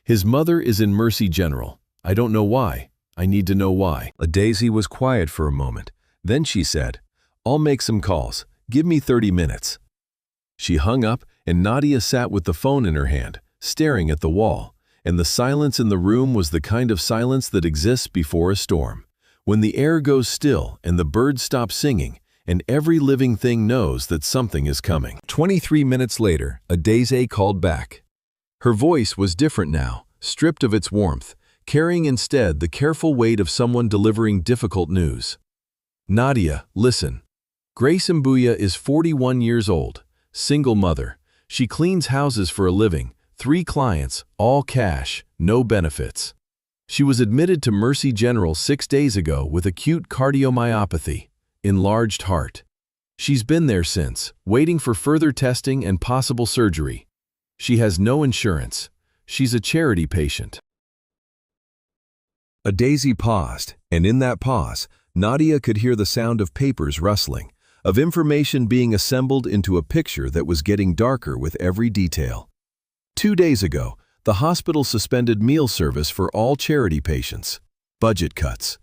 His mother is in Mercy General. I don't know why. I need to know why." Adeze was quiet for a moment. Then she said, "I'll make some calls. Give me 30 minutes." She hung up, and Nadia sat with the phone in her hand, staring at the wall, and the silence in the room was the kind of silence that exists before a storm. When the air goes still and the birds stop singing, and every living thing knows that something is coming. 23 minutes later, Adeze called back. Her voice was different now, stripped of its warmth, carrying instead the careful weight of someone delivering difficult news. "Nadia, listen. Grace Mbuya is 41 years old, single mother. She cleans houses for a living, 3 clients, all cash, no benefits. She was admitted to Mercy General 6 days ago with acute cardiomyopathy, enlarged heart. She's been there since, waiting for further testing and possible surgery. She has no insurance. She's a charity patient." Adeze paused, and in that pause, Nadia could hear the sound of papers rustling, of information being assembled into a picture that was getting darker with every detail. 2 days ago, the hospital suspended meal service for all charity patients. Budget cuts.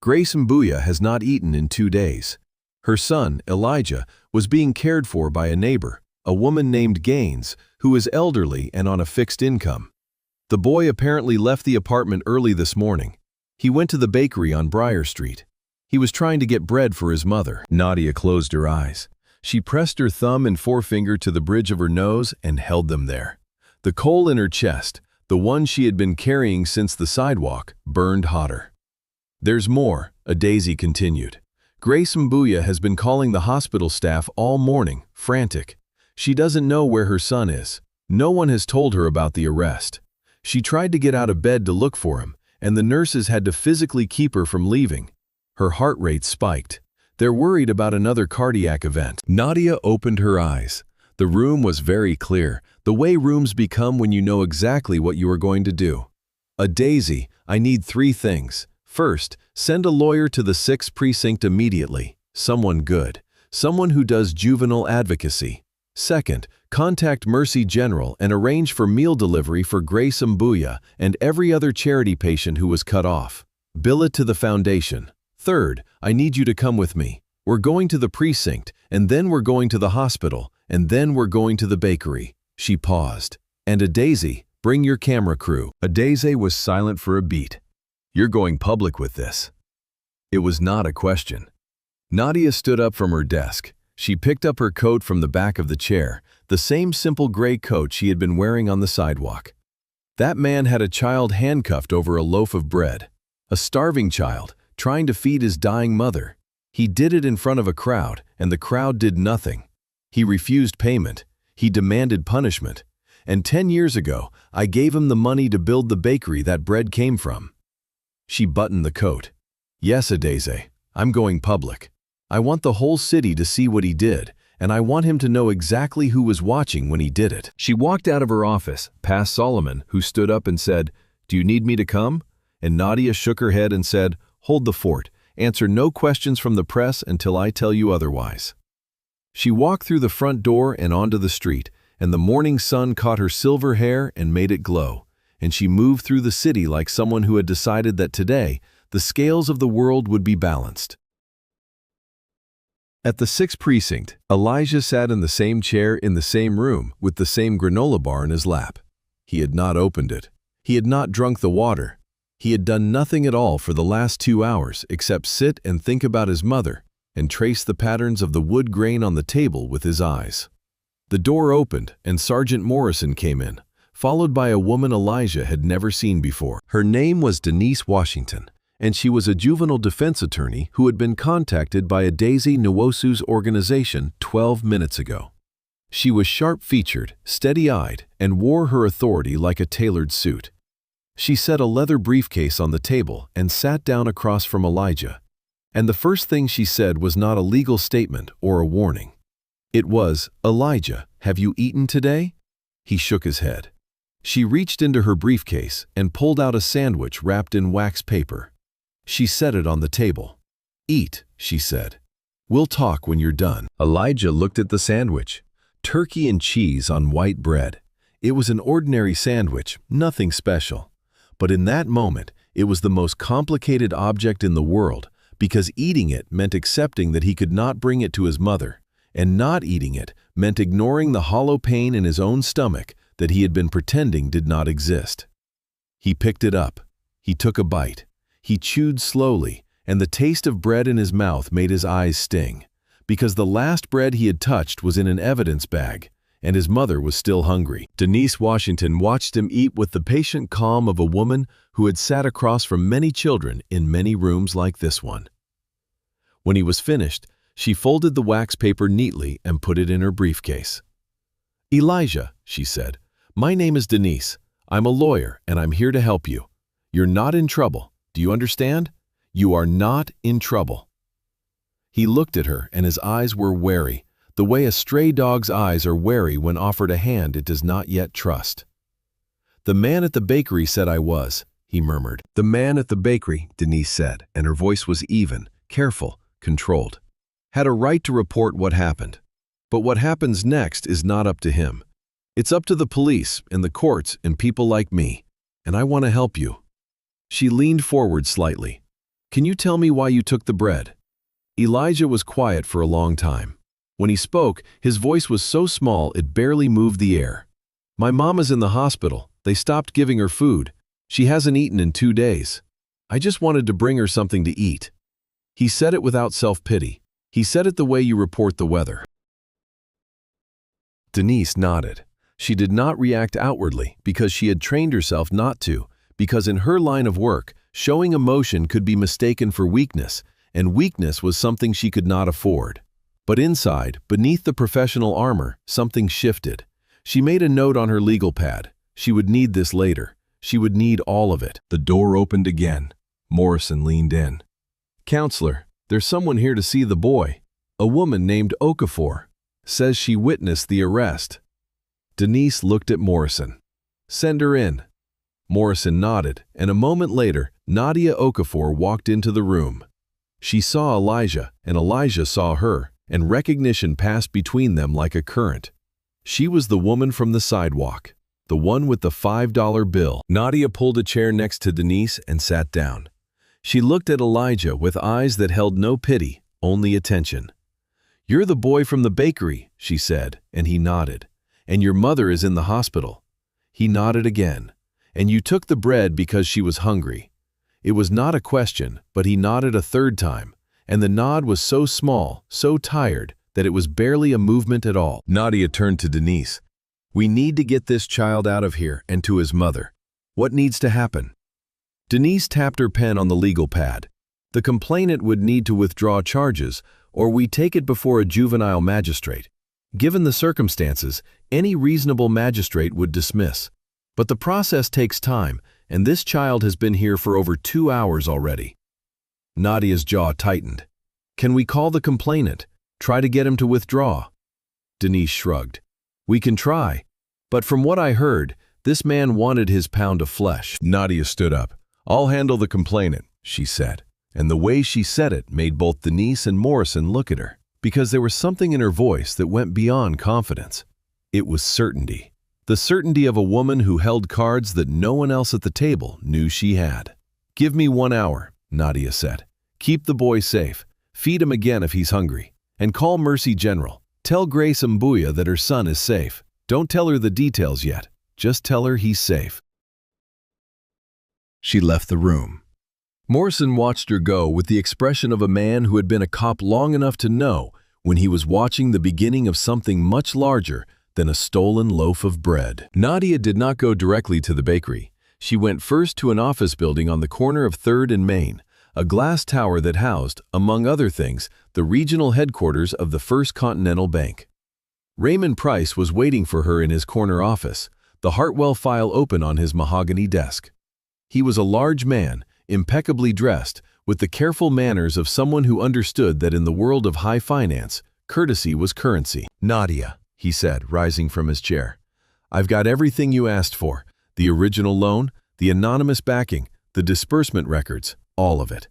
Grace Mbuya has not eaten in 2 days. Her son, Elijah, was being cared for by a neighbor, a woman named Gaines, who is elderly and on a fixed income. The boy apparently left the apartment early this morning. He went to the bakery on Briar Street. He was trying to get bread for his mother. Nadia closed her eyes. She pressed her thumb and forefinger to the bridge of her nose and held them there. The coal in her chest, the one she had been carrying since the sidewalk, burned hotter. "There's more," Adeze continued. "Grace Mbuya has been calling the hospital staff all morning, frantic. She doesn't know where her son is. No one has told her about the arrest. She tried to get out of bed to look for him, and the nurses had to physically keep her from leaving. Her heart rate spiked. They're worried about another cardiac event." Nadia opened her eyes. The room was very clear, the way rooms become when you know exactly what you are going to do. "Adeze, I need 3 things. First, send a lawyer to the 6th Precinct immediately. Someone good. Someone who does juvenile advocacy. Second, contact Mercy General and arrange for meal delivery for Grace Mbuya and every other charity patient who was cut off. Bill it to the foundation. Third, I need you to come with me. We're going to the precinct, and then we're going to the hospital, and then we're going to the bakery." She paused. "And a Daisy, bring your camera crew." A Daisy was silent for a beat. "You're going public with this." It was not a question. Nadia stood up from her desk. She picked up her coat from the back of the chair, the same simple gray coat she had been wearing on the sidewalk. That man had a child handcuffed over a loaf of bread. A starving child, trying to feed his dying mother. He did it in front of a crowd, and the crowd did nothing. He refused payment. He demanded punishment. And 10 years ago, I gave him the money to build the bakery that bread came from. She buttoned the coat. "Yes, Adeze, I'm going public. I want the whole city to see what he did, and I want him to know exactly who was watching when he did it." She walked out of her office, past Solomon, who stood up and said, "Do you need me to come?" And Nadia shook her head and said, "Hold the fort. Answer no questions from the press until I tell you otherwise." She walked through the front door and onto the street, and the morning sun caught her silver hair and made it glow, and she moved through the city like someone who had decided that today, the scales of the world would be balanced. At the 6th precinct, Elijah sat in the same chair in the same room with the same granola bar in his lap. He had not opened it. He had not drunk the water. He had done nothing at all for the last 2 hours except sit and think about his mother and trace the patterns of the wood grain on the table with his eyes. The door opened and Sergeant Morrison came in, followed by a woman Elijah had never seen before. Her name was Denise Washington, and she was a juvenile defense attorney who had been contacted by a Daisy Nwosu's organization 12 minutes ago. She was sharp-featured, steady-eyed, and wore her authority like a tailored suit. She set a leather briefcase on the table and sat down across from Elijah. And the first thing she said was not a legal statement or a warning. It was, "Elijah, have you eaten today?" He shook his head. She reached into her briefcase and pulled out a sandwich wrapped in wax paper. She set it on the table. "Eat," she said. "We'll talk when you're done." Elijah looked at the sandwich. Turkey and cheese on white bread. It was an ordinary sandwich, nothing special. But in that moment, it was the most complicated object in the world, because eating it meant accepting that he could not bring it to his mother, and not eating it meant ignoring the hollow pain in his own stomach that he had been pretending did not exist. He picked it up. He took a bite. He chewed slowly, and the taste of bread in his mouth made his eyes sting, because the last bread he had touched was in an evidence bag, and his mother was still hungry. Denise Washington watched him eat with the patient calm of a woman who had sat across from many children in many rooms like this one. When he was finished, she folded the wax paper neatly and put it in her briefcase. "Elijah," she said, "my name is Denise. I'm a lawyer, and I'm here to help you. You're not in trouble. Do you understand? You are not in trouble." He looked at her, and his eyes were wary, the way a stray dog's eyes are wary when offered a hand it does not yet trust. "The man at the bakery said I was," he murmured. "The man at the bakery," Denise said, and her voice was even, careful, controlled. "Had a right to report what happened. But what happens next is not up to him. It's up to the police and the courts and people like me, and I want to help you." She leaned forward slightly. "Can you tell me why you took the bread?" Elijah was quiet for a long time. When he spoke, his voice was so small it barely moved the air. "My mom is in the hospital. They stopped giving her food. She hasn't eaten in 2 days. I just wanted to bring her something to eat." He said it without self-pity. He said it the way you report the weather. Denise nodded. She did not react outwardly because she had trained herself not to, because in her line of work, showing emotion could be mistaken for weakness, and weakness was something she could not afford. But inside, beneath the professional armor, something shifted. She made a note on her legal pad. She would need this later. She would need all of it. The door opened again. Morrison leaned in. "Counselor, there's someone here to see the boy. A woman named Okafor. Says she witnessed the arrest." Denise looked at Morrison. "Send her in." Morrison nodded, and a moment later, Nadia Okafor walked into the room. She saw Elijah, and Elijah saw her, and recognition passed between them like a current. She was the woman from the sidewalk, the one with the $5 bill. Nadia pulled a chair next to Denise and sat down. She looked at Elijah with eyes that held no pity, only attention. "You're the boy from the bakery," she said, and he nodded. "And your mother is in the hospital." He nodded again. "And you took the bread because she was hungry." It was not a question, but he nodded a third time, and the nod was so small, so tired, that it was barely a movement at all. Nadia turned to Denise. "We need to get this child out of here," and to his mother. "What needs to happen?" Denise tapped her pen on the legal pad. "The complainant would need to withdraw charges, or we take it before a juvenile magistrate. Given the circumstances, any reasonable magistrate would dismiss. But the process takes time, and this child has been here for over 2 hours already." Nadia's jaw tightened. "Can we call the complainant? Try to get him to withdraw?" Denise shrugged. "We can try, but from what I heard, this man wanted his pound of flesh." Nadia stood up. "I'll handle the complainant," she said, and the way she said it made both Denise and Morrison look at her, because there was something in her voice that went beyond confidence. It was certainty. The certainty of a woman who held cards that no one else at the table knew she had. "Give me 1 hour," Nadia said. "Keep the boy safe. Feed him again if he's hungry. And call Mercy General. Tell Grace Mbuya that her son is safe. Don't tell her the details yet. Just tell her he's safe." She left the room. Morrison watched her go with the expression of a man who had been a cop long enough to know when he was watching the beginning of something much larger than a stolen loaf of bread. Nadia did not go directly to the bakery. She went first to an office building on the corner of 3rd and Main, a glass tower that housed, among other things, the regional headquarters of the First Continental Bank. Raymond Price was waiting for her in his corner office, the Hartwell file open on his mahogany desk. He was a large man, impeccably dressed, with the careful manners of someone who understood that in the world of high finance, courtesy was currency. "Nadia," he said, rising from his chair, "I've got everything you asked for. The original loan, the anonymous backing, the disbursement records, all of it.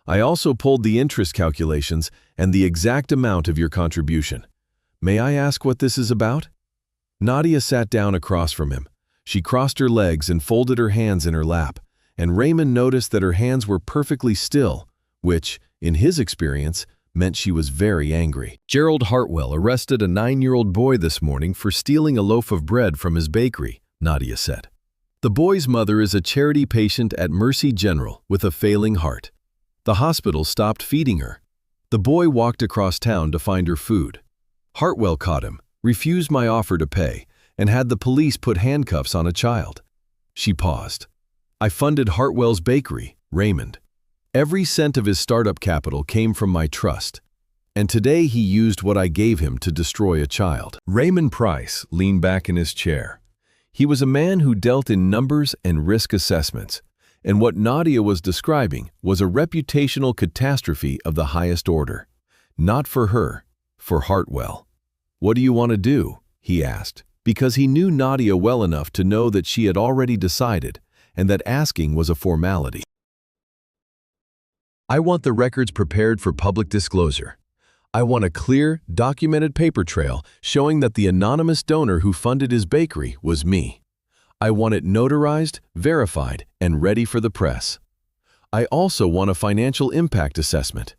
I also pulled the interest calculations and the exact amount of your contribution. May I ask what this is about?" Nadia sat down across from him. She crossed her legs and folded her hands in her lap, and Raymond noticed that her hands were perfectly still, which, in his experience, meant she was very angry. "Gerald Hartwell arrested a 9-year-old boy this morning for stealing a loaf of bread from his bakery," Nadia said. "The boy's mother is a charity patient at Mercy General with a failing heart. The hospital stopped feeding her. The boy walked across town to find her food. Hartwell caught him, refused my offer to pay, and had the police put handcuffs on a child." She paused. "I funded Hartwell's bakery, Raymond. Every cent of his startup capital came from my trust. And today he used what I gave him to destroy a child." Raymond Price leaned back in his chair. He was a man who dealt in numbers and risk assessments, and what Nadia was describing was a reputational catastrophe of the highest order. Not for her, for Hartwell. "What do you want to do?" he asked, because he knew Nadia well enough to know that she had already decided, and that asking was a formality. "I want the records prepared for public disclosure. I want a clear, documented paper trail showing that the anonymous donor who funded his bakery was me. I want it notarized, verified, and ready for the press. I also want a financial impact assessment.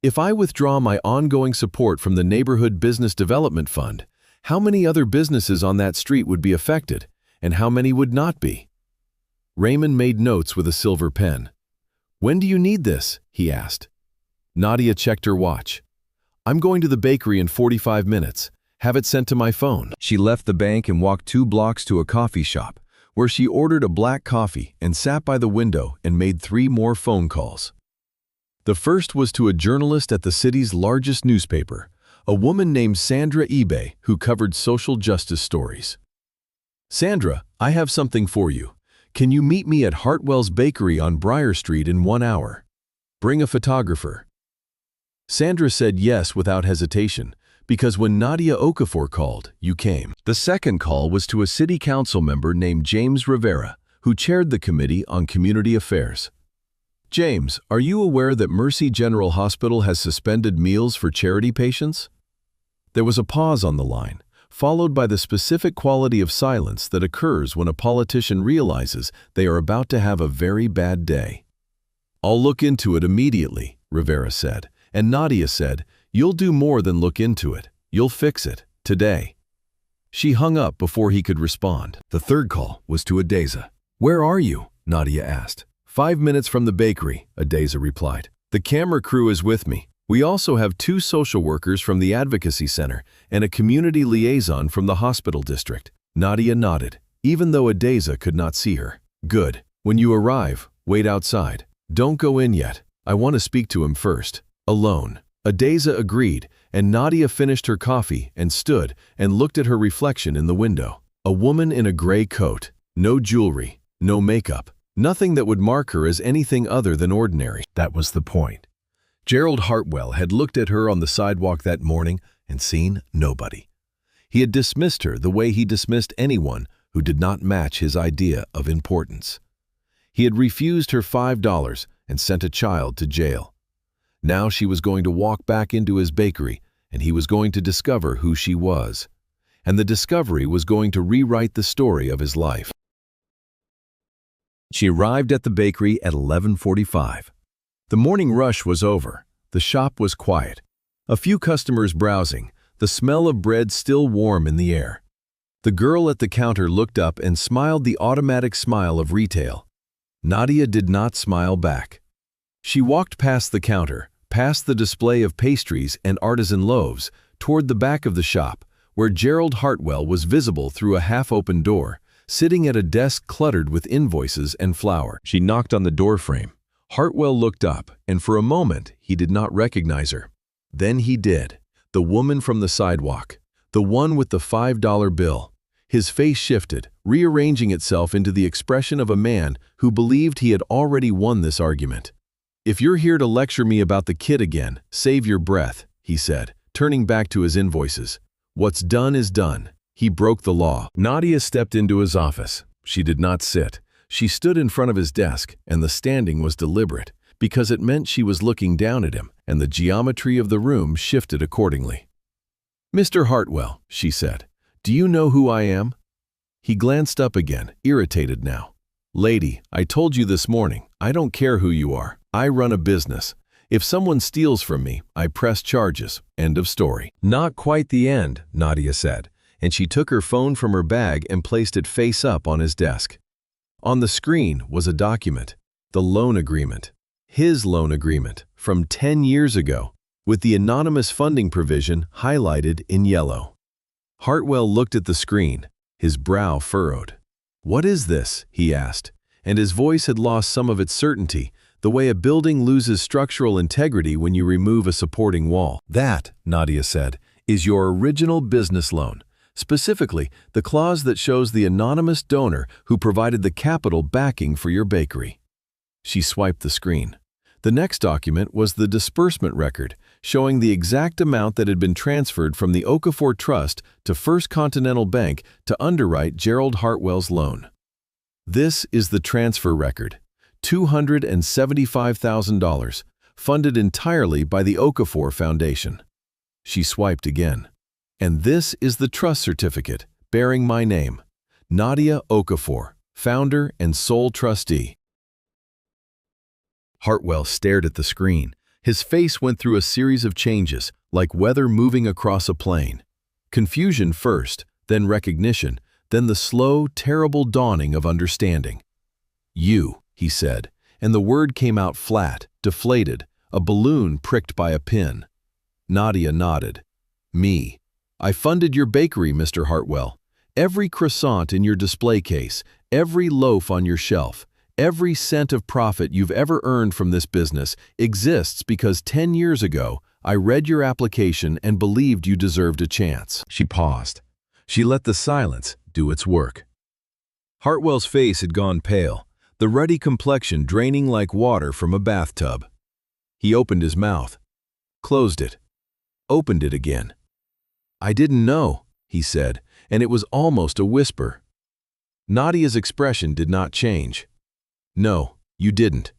If I withdraw my ongoing support from the Neighborhood Business Development Fund, how many other businesses on that street would be affected, and how many would not be?" Raymond made notes with a silver pen. "When do you need this?" he asked. Nadia checked her watch. "I'm going to the bakery in 45 minutes. Have it sent to my phone." She left the bank and walked 2 blocks to a coffee shop, where she ordered a black coffee and sat by the window and made 3 more phone calls. The first was to a journalist at the city's largest newspaper, a woman named Sandra eBay, who covered social justice stories. "Sandra, I have something for you. Can you meet me at Hartwell's Bakery on Briar Street in 1 hour? Bring a photographer." Sandra said yes without hesitation, because when Nadia Okafor called, you came. The second call was to a city council member named James Rivera, who chaired the Committee on Community Affairs. "James, are you aware that Mercy General Hospital has suspended meals for charity patients?" There was a pause on the line, followed by the specific quality of silence that occurs when a politician realizes they are about to have a very bad day. "I'll look into it immediately," Rivera said. And Nadia said, "You'll do more than look into it. You'll fix it, today." She hung up before he could respond. The third call was to Adeza. "Where are you?" Nadia asked. "5 minutes from the bakery," Adeza replied. "The camera crew is with me. We also have 2 social workers from the advocacy center and a community liaison from the hospital district." Nadia nodded, even though Adeza could not see her. "Good. When you arrive, wait outside. Don't go in yet. I want to speak to him first. Alone." Adeza agreed, and Nadia finished her coffee and stood and looked at her reflection in the window. A woman in a gray coat, no jewelry, no makeup, nothing that would mark her as anything other than ordinary. That was the point. Gerald Hartwell had looked at her on the sidewalk that morning and seen nobody. He had dismissed her the way he dismissed anyone who did not match his idea of importance. He had refused her $5 and sent a child to jail. Now she was going to walk back into his bakery, and he was going to discover who she was. And the discovery was going to rewrite the story of his life. She arrived at the bakery at 11:45. The morning rush was over. The shop was quiet. A few customers browsing, the smell of bread still warm in the air. The girl at the counter looked up and smiled the automatic smile of retail. Nadia did not smile back. She walked past the counter, past the display of pastries and artisan loaves, toward the back of the shop, where Gerald Hartwell was visible through a half-open door, sitting at a desk cluttered with invoices and flour. She knocked on the doorframe. Hartwell looked up, and for a moment he did not recognize her. Then he did. The woman from the sidewalk, the one with the $5 bill. His face shifted, rearranging itself into the expression of a man who believed he had already won this argument. "If you're here to lecture me about the kid again, save your breath," he said, turning back to his invoices. "What's done is done." He broke the law. Nadia stepped into his office. She did not sit. She stood in front of his desk, and the standing was deliberate, because it meant she was looking down at him, and the geometry of the room shifted accordingly. "Mr. Hartwell," she said, "do you know who I am?" He glanced up again, irritated now. "Lady, I told you this morning, I don't care who you are. I run a business. If someone steals from me, I press charges. End of story." "Not quite the end," Nadia said, and she took her phone from her bag and placed it face up on his desk. On the screen was a document, the loan agreement. His loan agreement from 10 years ago, with the anonymous funding provision highlighted in yellow. Hartwell looked at the screen, his brow furrowed. "What is this?" he asked, and his voice had lost some of its certainty, the way a building loses structural integrity when you remove a supporting wall. "That," Nadia said, "is your original business loan. Specifically, the clause that shows the anonymous donor who provided the capital backing for your bakery." She swiped the screen. The next document was the disbursement record, showing the exact amount that had been transferred from the Okafor Trust to First Continental Bank to underwrite Gerald Hartwell's loan. "This is the transfer record. $275,000, funded entirely by the Okafor Foundation." She swiped again. "And this is the trust certificate, bearing my name, Nadia Okafor, founder and sole trustee." Hartwell stared at the screen. His face went through a series of changes, like weather moving across a plain. Confusion first, then recognition, then the slow, terrible dawning of understanding. "You," he said, and the word came out flat, deflated, a balloon pricked by a pin. Nadia nodded. "Me. I funded your bakery, Mr. Hartwell. Every croissant in your display case, every loaf on your shelf, every cent of profit you've ever earned from this business exists because 10 years ago, I read your application and believed you deserved a chance." She paused. She let the silence do its work. Hartwell's face had gone pale, the ruddy complexion draining like water from a bathtub. He opened his mouth, closed it, opened it again. "I didn't know," he said, and it was almost a whisper. Nadia's expression did not change. "No, you didn't.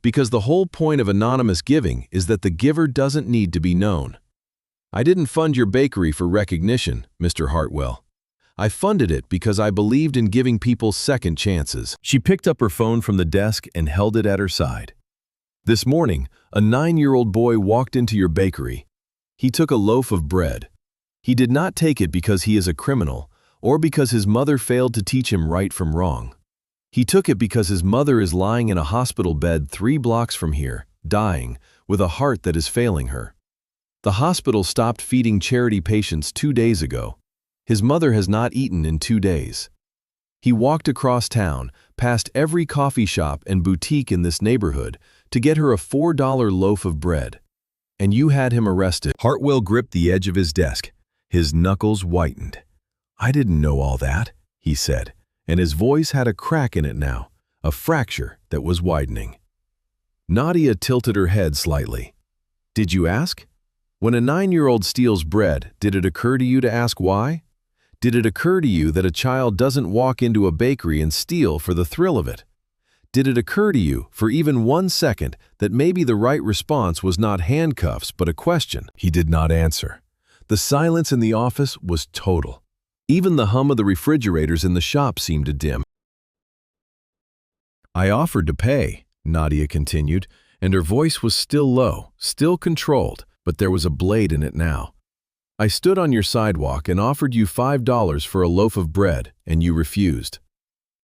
Because the whole point of anonymous giving is that the giver doesn't need to be known. I didn't fund your bakery for recognition, Mr. Hartwell. I funded it because I believed in giving people second chances." She picked up her phone from the desk and held it at her side. This morning, a 9-year-old boy walked into your bakery. He took a loaf of bread. He did not take it because he is a criminal or because his mother failed to teach him right from wrong. He took it because his mother is lying in a hospital bed 3 blocks from here, dying, with a heart that is failing her. The hospital stopped feeding charity patients 2 days ago. His mother has not eaten in 2 days. He walked across town, past every coffee shop and boutique in this neighborhood, to get her a $4 loaf of bread. And you had him arrested. Hartwell gripped the edge of his desk. His knuckles whitened. "I didn't know all that," he said, and his voice had a crack in it now, a fracture that was widening. Nadia tilted her head slightly. "Did you ask? When a 9-year-old steals bread, did it occur to you to ask why? Did it occur to you that a child doesn't walk into a bakery and steal for the thrill of it? Did it occur to you, for even 1 second, that maybe the right response was not handcuffs but a question?" He did not answer. The silence in the office was total. Even the hum of the refrigerators in the shop seemed to dim. "I offered to pay," Nadia continued, and her voice was still low, still controlled, but there was a blade in it now. "I stood on your sidewalk and offered you $5 for a loaf of bread, and you refused.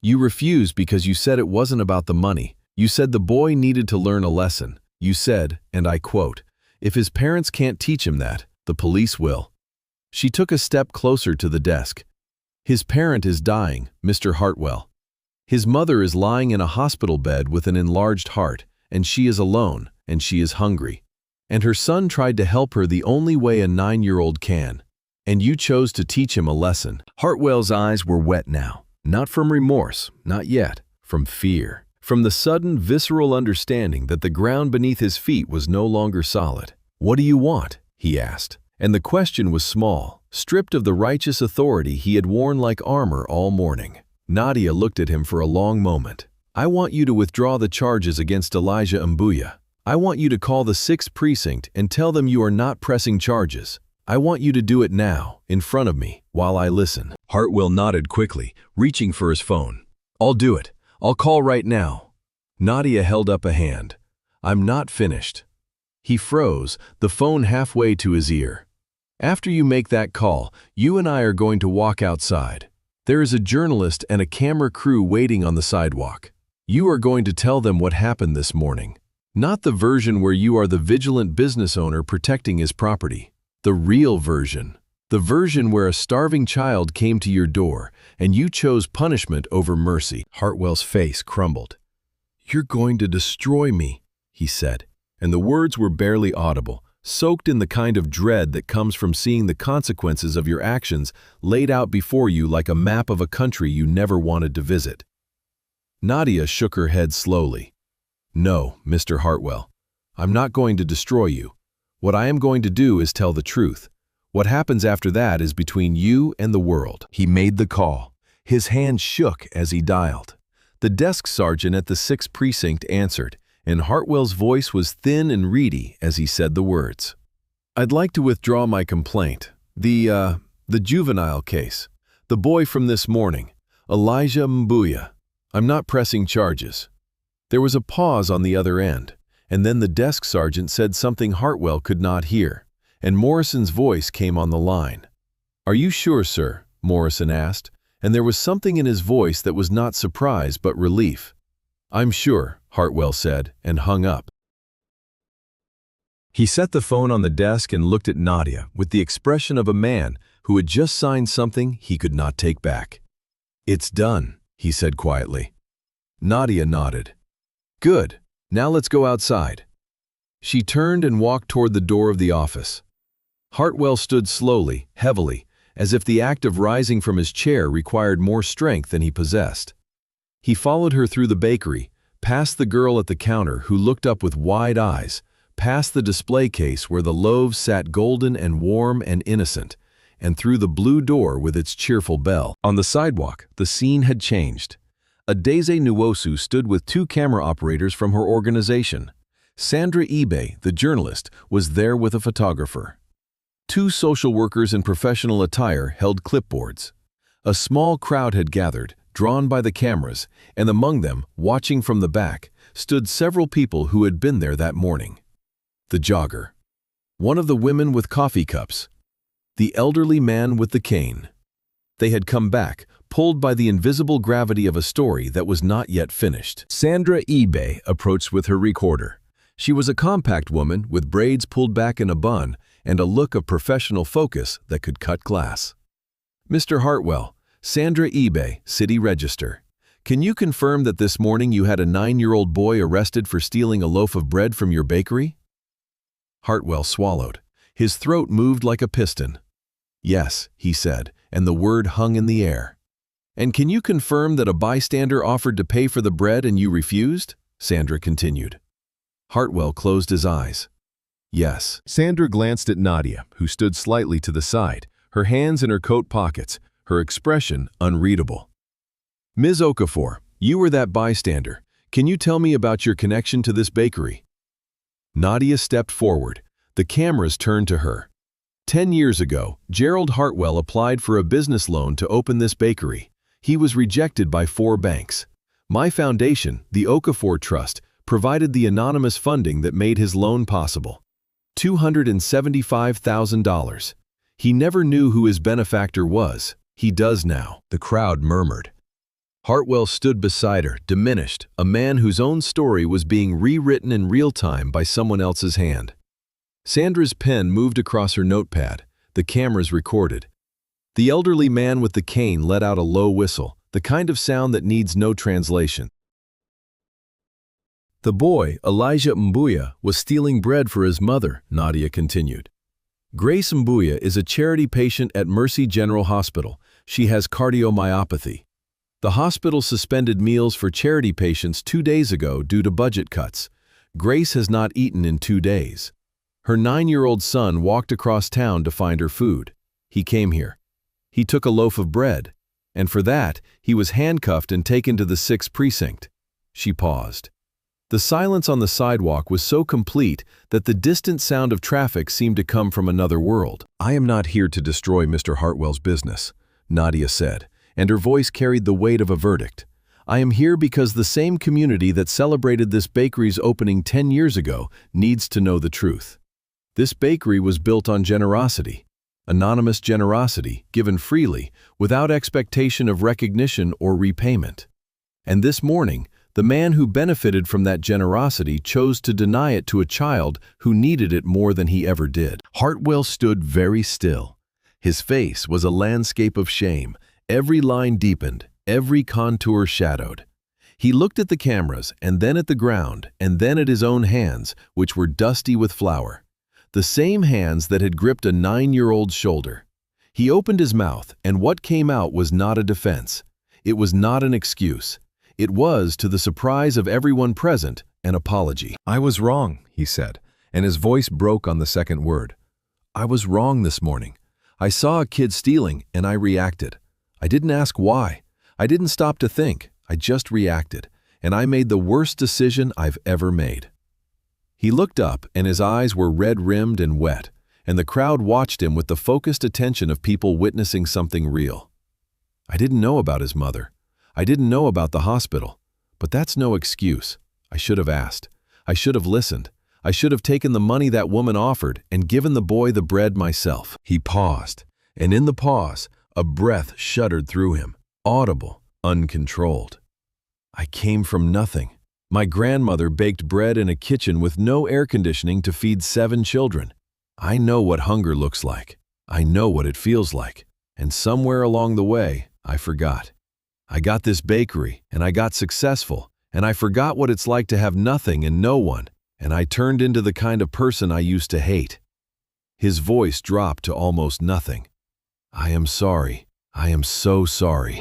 You refused because you said it wasn't about the money. You said the boy needed to learn a lesson. You said, and I quote, 'If his parents can't teach him that, the police will.'" She took a step closer to the desk. "His parent is dying, Mr. Hartwell. His mother is lying in a hospital bed with an enlarged heart, and she is alone, and she is hungry. And her son tried to help her the only way a 9-year-old can. And you chose to teach him a lesson." Hartwell's eyes were wet now, not from remorse, not yet, from fear, from the sudden visceral understanding that the ground beneath his feet was no longer solid. "What do you want?" he asked. And the question was small, stripped of the righteous authority he had worn like armor all morning. Nadia looked at him for a long moment. "I want you to withdraw the charges against Elijah Mbuya. I want you to call the 6th Precinct and tell them you are not pressing charges. I want you to do it now, in front of me, while I listen." Hartwell nodded quickly, reaching for his phone. "I'll do it. I'll call right now." Nadia held up a hand. "I'm not finished." He froze, the phone halfway to his ear. "After you make that call, you and I are going to walk outside. There is a journalist and a camera crew waiting on the sidewalk. You are going to tell them what happened this morning. Not the version where you are the vigilant business owner protecting his property. The real version. The version where a starving child came to your door and you chose punishment over mercy." Hartwell's face crumbled. "You're going to destroy me," he said, and the words were barely audible, soaked in the kind of dread that comes from seeing the consequences of your actions laid out before you like a map of a country you never wanted to visit. Nadia shook her head slowly. "No, Mr. Hartwell, I'm not going to destroy you. What I am going to do is tell the truth. What happens after that is between you and the world." He made the call. His hand shook as he dialed. The desk sergeant at the 6th Precinct answered, and Hartwell's voice was thin and reedy as he said the words. "I'd like to withdraw my complaint. The juvenile case. The boy from this morning, Elijah Mbuya. I'm not pressing charges." There was a pause on the other end, and then the desk sergeant said something Hartwell could not hear, and Morrison's voice came on the line. "Are you sure, sir?" Morrison asked, and there was something in his voice that was not surprise but relief. "I'm sure," Hartwell said, and hung up. He set the phone on the desk and looked at Nadia with the expression of a man who had just signed something he could not take back. "It's done," he said quietly. Nadia nodded. "Good. Now let's go outside." She turned and walked toward the door of the office. Hartwell stood slowly, heavily, as if the act of rising from his chair required more strength than he possessed. He followed her through the bakery, past the girl at the counter who looked up with wide eyes, past the display case where the loaves sat golden and warm and innocent, and through the blue door with its cheerful bell. On the sidewalk, the scene had changed. Adeze Nwosu stood with 2 camera operators from her organization. Sandra Ibe, the journalist, was there with a photographer. 2 social workers in professional attire held clipboards. A small crowd had gathered, drawn by the cameras, and among them, watching from the back, stood several people who had been there that morning. The jogger, one of the women with coffee cups, the elderly man with the cane. They had come back, pulled by the invisible gravity of a story that was not yet finished. Sandra eBay approached with her recorder. She was a compact woman with braids pulled back in a bun and a look of professional focus that could cut glass. Mr. Hartwell, Sandra eBay, City Register. Can you confirm that this morning you had a 9-year-old boy arrested for stealing a loaf of bread from your bakery? Hartwell swallowed. His throat moved like a piston. Yes, he said, and the word hung in the air. And can you confirm that a bystander offered to pay for the bread and you refused? Sandra continued. Hartwell closed his eyes. Yes. Sandra glanced at Nadia, who stood slightly to the side, her hands in her coat pockets, her expression unreadable. Ms. Okafor, you were that bystander. Can you tell me about your connection to this bakery? Nadia stepped forward. The cameras turned to her. 10 years ago, Gerald Hartwell applied for a business loan to open this bakery. He was rejected by 4 banks. My foundation, the Okafor Trust, provided the anonymous funding that made his loan possible. $275,000. He never knew who his benefactor was. He does now. The crowd murmured. Hartwell stood beside her, diminished, a man whose own story was being rewritten in real time by someone else's hand. Sandra's pen moved across her notepad. The cameras recorded. The elderly man with the cane let out a low whistle, the kind of sound that needs no translation. The boy, Elijah Mbuya, was stealing bread for his mother, Nadia continued. Grace Mbuya is a charity patient at Mercy General Hospital. She has cardiomyopathy. The hospital suspended meals for charity patients 2 days ago due to budget cuts. Grace has not eaten in 2 days. Her 9-year-old son walked across town to find her food. He came here. He took a loaf of bread, and for that, he was handcuffed and taken to the 6th precinct. She paused. The silence on the sidewalk was so complete that the distant sound of traffic seemed to come from another world. I am not here to destroy Mr. Hartwell's business, Nadia said, and her voice carried the weight of a verdict. I am here because the same community that celebrated this bakery's opening 10 years ago needs to know the truth. This bakery was built on generosity, anonymous generosity given freely, without expectation of recognition or repayment. And this morning, the man who benefited from that generosity chose to deny it to a child who needed it more than he ever did. Hartwell stood very still. His face was a landscape of shame. Every line deepened, every contour shadowed. He looked at the cameras, and then at the ground, and then at his own hands, which were dusty with flour. The same hands that had gripped a 9-year-old's shoulder. He opened his mouth, and what came out was not a defense. It was not an excuse. It was, to the surprise of everyone present, an apology. I was wrong, he said, and his voice broke on the second word. I was wrong this morning. I saw a kid stealing, and I reacted. I didn't ask why. I didn't stop to think. I just reacted, and I made the worst decision I've ever made. He looked up, and his eyes were red-rimmed and wet, and the crowd watched him with the focused attention of people witnessing something real. I didn't know about his mother. I didn't know about the hospital. But that's no excuse. I should have asked. I should have listened. I should have taken the money that woman offered and given the boy the bread myself. He paused, and in the pause, a breath shuddered through him, audible, uncontrolled. I came from nothing. My grandmother baked bread in a kitchen with no air conditioning to feed 7 children. I know what hunger looks like. I know what it feels like. And somewhere along the way, I forgot. I got this bakery, and I got successful, and I forgot what it's like to have nothing and no one, and I turned into the kind of person I used to hate. His voice dropped to almost nothing. I am sorry. I am so sorry.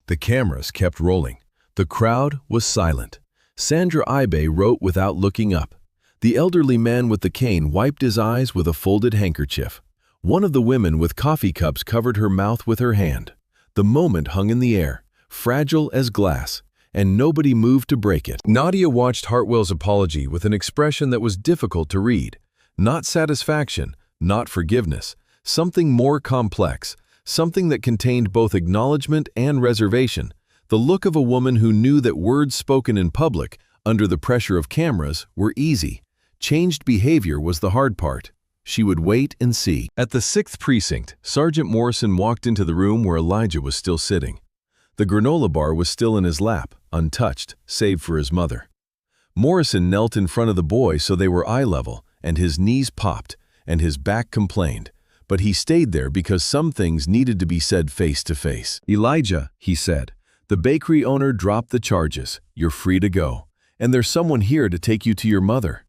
The cameras kept rolling. The crowd was silent. Sandra eBay wrote without looking up. The elderly man with the cane wiped his eyes with a folded handkerchief. One of the women with coffee cups covered her mouth with her hand. The moment hung in the air, fragile as glass, and nobody moved to break it. Nadia watched Hartwell's apology with an expression that was difficult to read. Not satisfaction, not forgiveness, something more complex, something that contained both acknowledgement and reservation, The look of a woman who knew that words spoken in public, under the pressure of cameras, were easy. Changed behavior was the hard part. She would wait and see. At the 6th precinct, Sergeant Morrison walked into the room where Elijah was still sitting. The granola bar was still in his lap, untouched, save for his mother. Morrison knelt in front of the boy so they were eye level, and his knees popped, and his back complained. But he stayed there because some things needed to be said face to face. "Elijah," he said, "the bakery owner dropped the charges. You're free to go. And there's someone here to take you to your mother."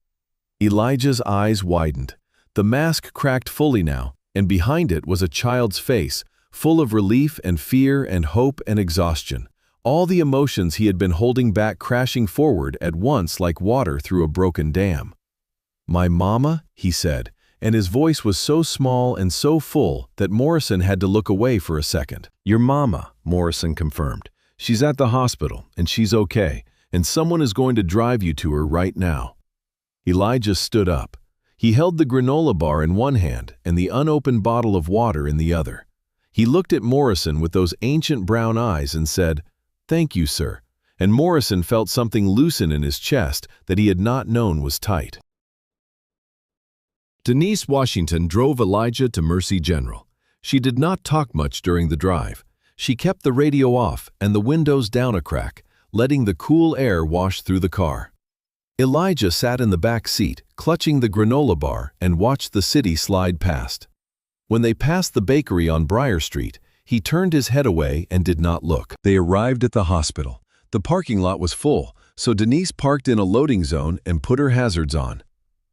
Elijah's eyes widened. The mask cracked fully now, and behind it was a child's face, full of relief and fear and hope and exhaustion. All the emotions he had been holding back crashing forward at once like water through a broken dam. "My mama?" he said, and his voice was so small and so full that Morrison had to look away for a second. "Your mama," Morrison confirmed. "She's at the hospital, and she's okay, and someone is going to drive you to her right now." Elijah stood up. He held the granola bar in one hand and the unopened bottle of water in the other. He looked at Morrison with those ancient brown eyes and said, "Thank you, sir." And Morrison felt something loosen in his chest that he had not known was tight. Denise Washington drove Elijah to Mercy General. She did not talk much during the drive. She kept the radio off and the windows down a crack, letting the cool air wash through the car. Elijah sat in the back seat, clutching the granola bar, and watched the city slide past. When they passed the bakery on Briar Street, he turned his head away and did not look. They arrived at the hospital. The parking lot was full, so Denise parked in a loading zone and put her hazards on.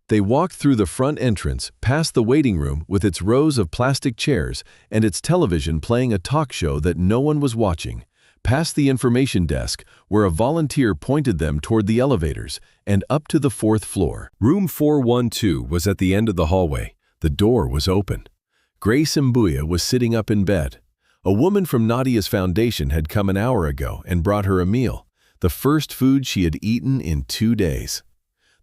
They walked through the front entrance, past the waiting room with its rows of plastic chairs and its television playing a talk show that no one was watching, past the information desk where a volunteer pointed them toward the elevators, and up to the 4th floor. Room 412 was at the end of the hallway. The door was open. Grace Mbuya was sitting up in bed. A woman from Nadia's foundation had come an hour ago and brought her a meal, the first food she had eaten in 2 days.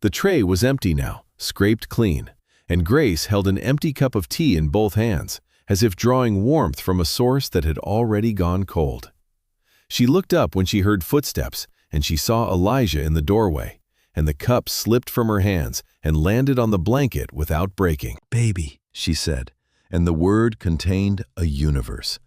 The tray was empty now, scraped clean, and Grace held an empty cup of tea in both hands, as if drawing warmth from a source that had already gone cold. She looked up when she heard footsteps, and she saw Elijah in the doorway, and the cup slipped from her hands and landed on the blanket without breaking. "Baby," she said, and the word contained a universe.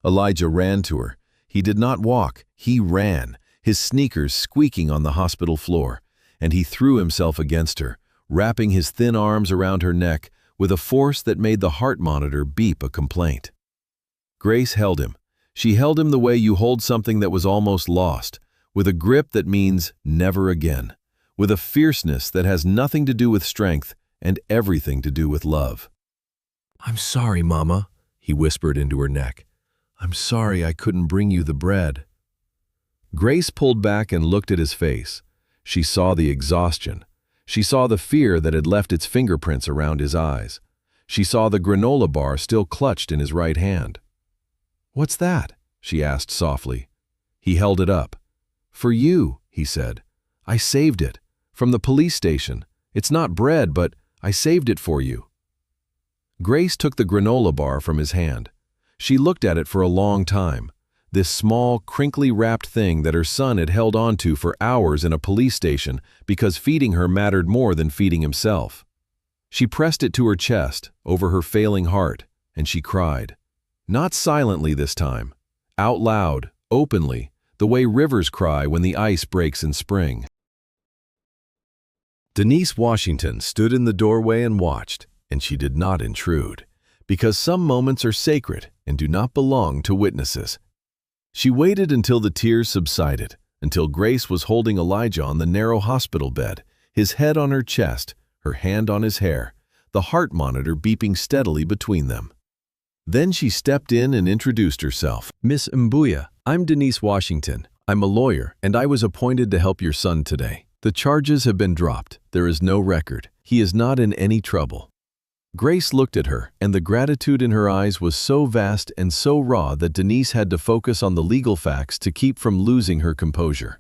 Elijah ran to her. He did not walk, he ran, his sneakers squeaking on the hospital floor, and he threw himself against her, wrapping his thin arms around her neck with a force that made the heart monitor beep a complaint. Grace held him. She held him the way you hold something that was almost lost, with a grip that means never again, with a fierceness that has nothing to do with strength and everything to do with love. "I'm sorry, Mama," he whispered into her neck. "I'm sorry I couldn't bring you the bread." Grace pulled back and looked at his face. She saw the exhaustion. She saw the fear that had left its fingerprints around his eyes. She saw the granola bar still clutched in his right hand. "What's that?" she asked softly. He held it up. "For you," he said. "I saved it. From the police station. It's not bread, but I saved it for you." Grace took the granola bar from his hand. She looked at it for a long time. This small, crinkly wrapped thing that her son had held on to for hours in a police station because feeding her mattered more than feeding himself. She pressed it to her chest, over her failing heart, and she cried. Not silently this time. Out loud, openly, the way rivers cry when the ice breaks in spring. Denise Washington stood in the doorway and watched, and she did not intrude, because some moments are sacred and do not belong to witnesses. She waited until the tears subsided, until Grace was holding Elijah on the narrow hospital bed, his head on her chest, her hand on his hair, the heart monitor beeping steadily between them. Then she stepped in and introduced herself. "Miss Mbuya, I'm Denise Washington. I'm a lawyer, and I was appointed to help your son today. The charges have been dropped. There is no record. He is not in any trouble." Grace looked at her, and the gratitude in her eyes was so vast and so raw that Denise had to focus on the legal facts to keep from losing her composure.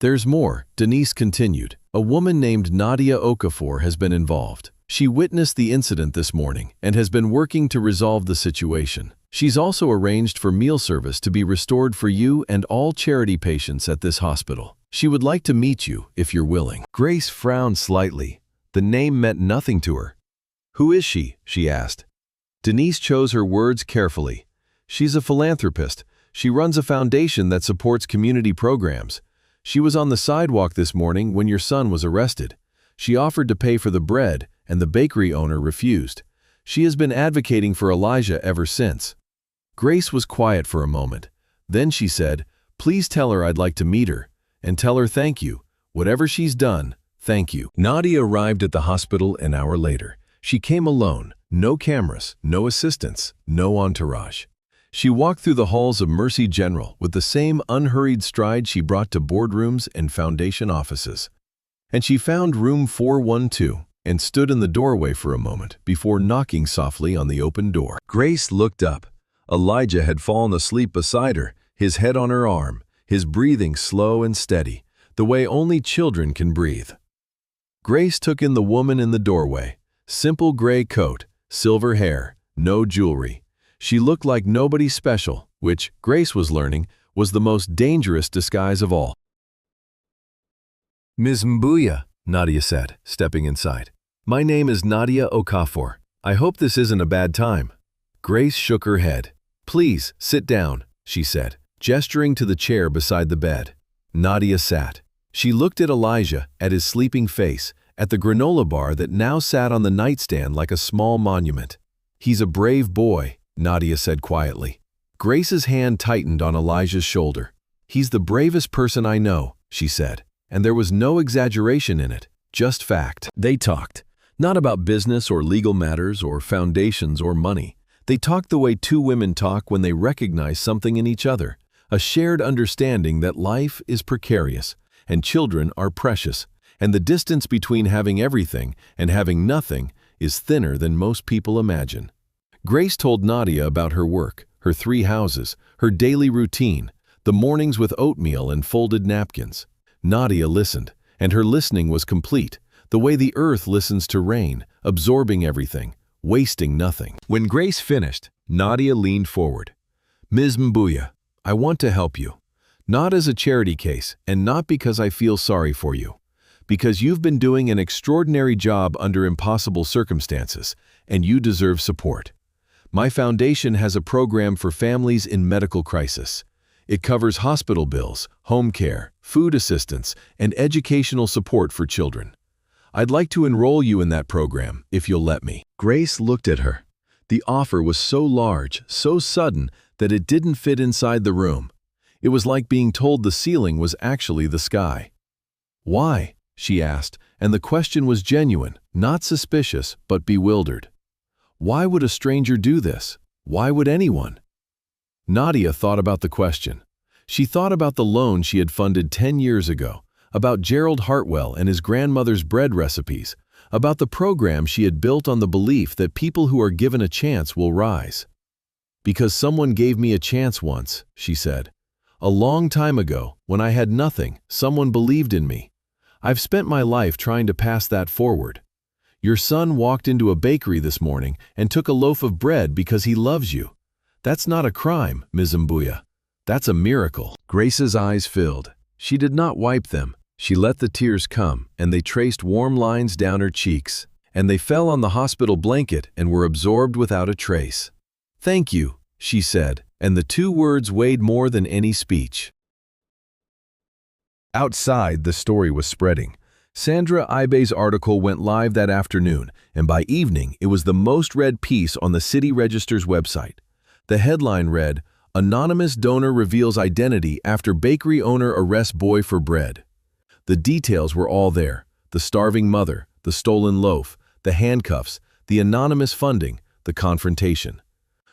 "There's more," Denise continued. "A woman named Nadia Okafor has been involved. She witnessed the incident this morning and has been working to resolve the situation. She's also arranged for meal service to be restored for you and all charity patients at this hospital. She would like to meet you if you're willing." Grace frowned slightly. The name meant nothing to her. "Who is she?" she asked. Denise chose her words carefully. "She's a philanthropist. She runs a foundation that supports community programs. She was on the sidewalk this morning when your son was arrested. She offered to pay for the bread, and the bakery owner refused. She has been advocating for Elijah ever since." Grace was quiet for a moment. Then she said, "Please tell her I'd like to meet her, and tell her thank you. Whatever she's done, thank you." Nadia arrived at the hospital an hour later. She came alone, no cameras, no assistants, no entourage. She walked through the halls of Mercy General with the same unhurried stride she brought to boardrooms and foundation offices. And she found room 412 and stood in the doorway for a moment before knocking softly on the open door. Grace looked up. Elijah had fallen asleep beside her, his head on her arm, his breathing slow and steady, the way only children can breathe. Grace took in the woman in the doorway. Simple gray coat, silver hair, no jewelry. She looked like nobody special, which, Grace was learning, was the most dangerous disguise of all. "Ms. Mbuya," Nadia said, stepping inside. "My name is Nadia Okafor. I hope this isn't a bad time." Grace shook her head. "Please, sit down," she said, gesturing to the chair beside the bed. Nadia sat. She looked at Elijah, at his sleeping face, at the granola bar that now sat on the nightstand like a small monument. "He's a brave boy," Nadia said quietly. Grace's hand tightened on Elijah's shoulder. "He's the bravest person I know," she said, and there was no exaggeration in it, just fact. They talked, not about business or legal matters or foundations or money. They talked the way two women talk when they recognize something in each other, a shared understanding that life is precarious and children are precious, and the distance between having everything and having nothing is thinner than most people imagine. Grace told Nadia about her work, her 3 houses, her daily routine, the mornings with oatmeal and folded napkins. Nadia listened, and her listening was complete, the way the earth listens to rain, absorbing everything, wasting nothing. When Grace finished, Nadia leaned forward. "Ms. Mbuya, I want to help you. Not as a charity case, and not because I feel sorry for you. Because you've been doing an extraordinary job under impossible circumstances, and you deserve support. My foundation has a program for families in medical crisis. It covers hospital bills, home care, food assistance, and educational support for children. I'd like to enroll you in that program, if you'll let me." Grace looked at her. The offer was so large, so sudden, that it didn't fit inside the room. It was like being told the ceiling was actually the sky. "Why?" she asked, and the question was genuine, not suspicious, but bewildered. Why would a stranger do this? Why would anyone? Nadia thought about the question. She thought about the loan she had funded 10 years ago, about Gerald Hartwell and his grandmother's bread recipes, about the program she had built on the belief that people who are given a chance will rise. "Because someone gave me a chance once," she said. "A long time ago, when I had nothing, someone believed in me. I've spent my life trying to pass that forward. Your son walked into a bakery this morning and took a loaf of bread because he loves you. That's not a crime, Ms. Mbuya. That's a miracle." Grace's eyes filled. She did not wipe them. She let the tears come, and they traced warm lines down her cheeks, and they fell on the hospital blanket and were absorbed without a trace. "Thank you," she said, and the 2 words weighed more than any speech. Outside, the story was spreading. Sandra Ibe's article went live that afternoon, and by evening, it was the most read piece on the City Register's website. The headline read, "Anonymous donor reveals identity after bakery owner arrests boy for bread." The details were all there: the starving mother, the stolen loaf, the handcuffs, the anonymous funding, the confrontation.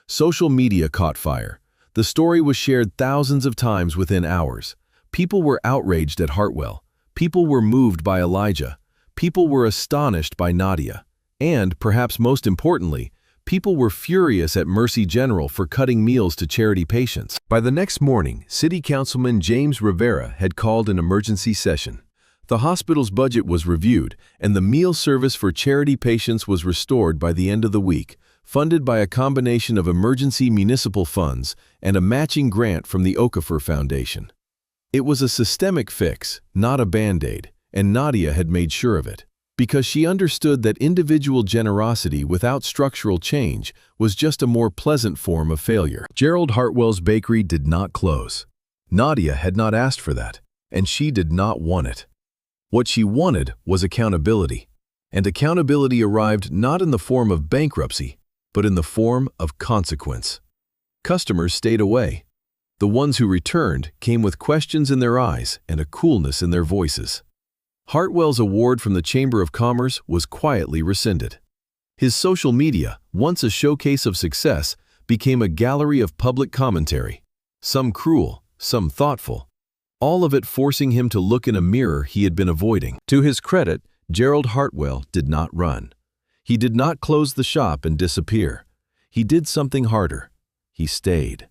Social media caught fire. The story was shared thousands of times within hours. People were outraged at Hartwell. People were moved by Elijah. People were astonished by Nadia. And, perhaps most importantly, people were furious at Mercy General for cutting meals to charity patients. By the next morning, City Councilman James Rivera had called an emergency session. The hospital's budget was reviewed, and the meal service for charity patients was restored by the end of the week, funded by a combination of emergency municipal funds and a matching grant from the Okafor Foundation. It was a systemic fix, not a Band-Aid, and Nadia had made sure of it, because she understood that individual generosity without structural change was just a more pleasant form of failure. Gerald Hartwell's bakery did not close. Nadia had not asked for that, and she did not want it. What she wanted was accountability, and accountability arrived not in the form of bankruptcy, but in the form of consequence. Customers stayed away. The ones who returned came with questions in their eyes and a coolness in their voices. Hartwell's award from the Chamber of Commerce was quietly rescinded. His social media, once a showcase of success, became a gallery of public commentary, some cruel, some thoughtful, all of it forcing him to look in a mirror he had been avoiding. To his credit, Gerald Hartwell did not run. He did not close the shop and disappear. He did something harder. He stayed.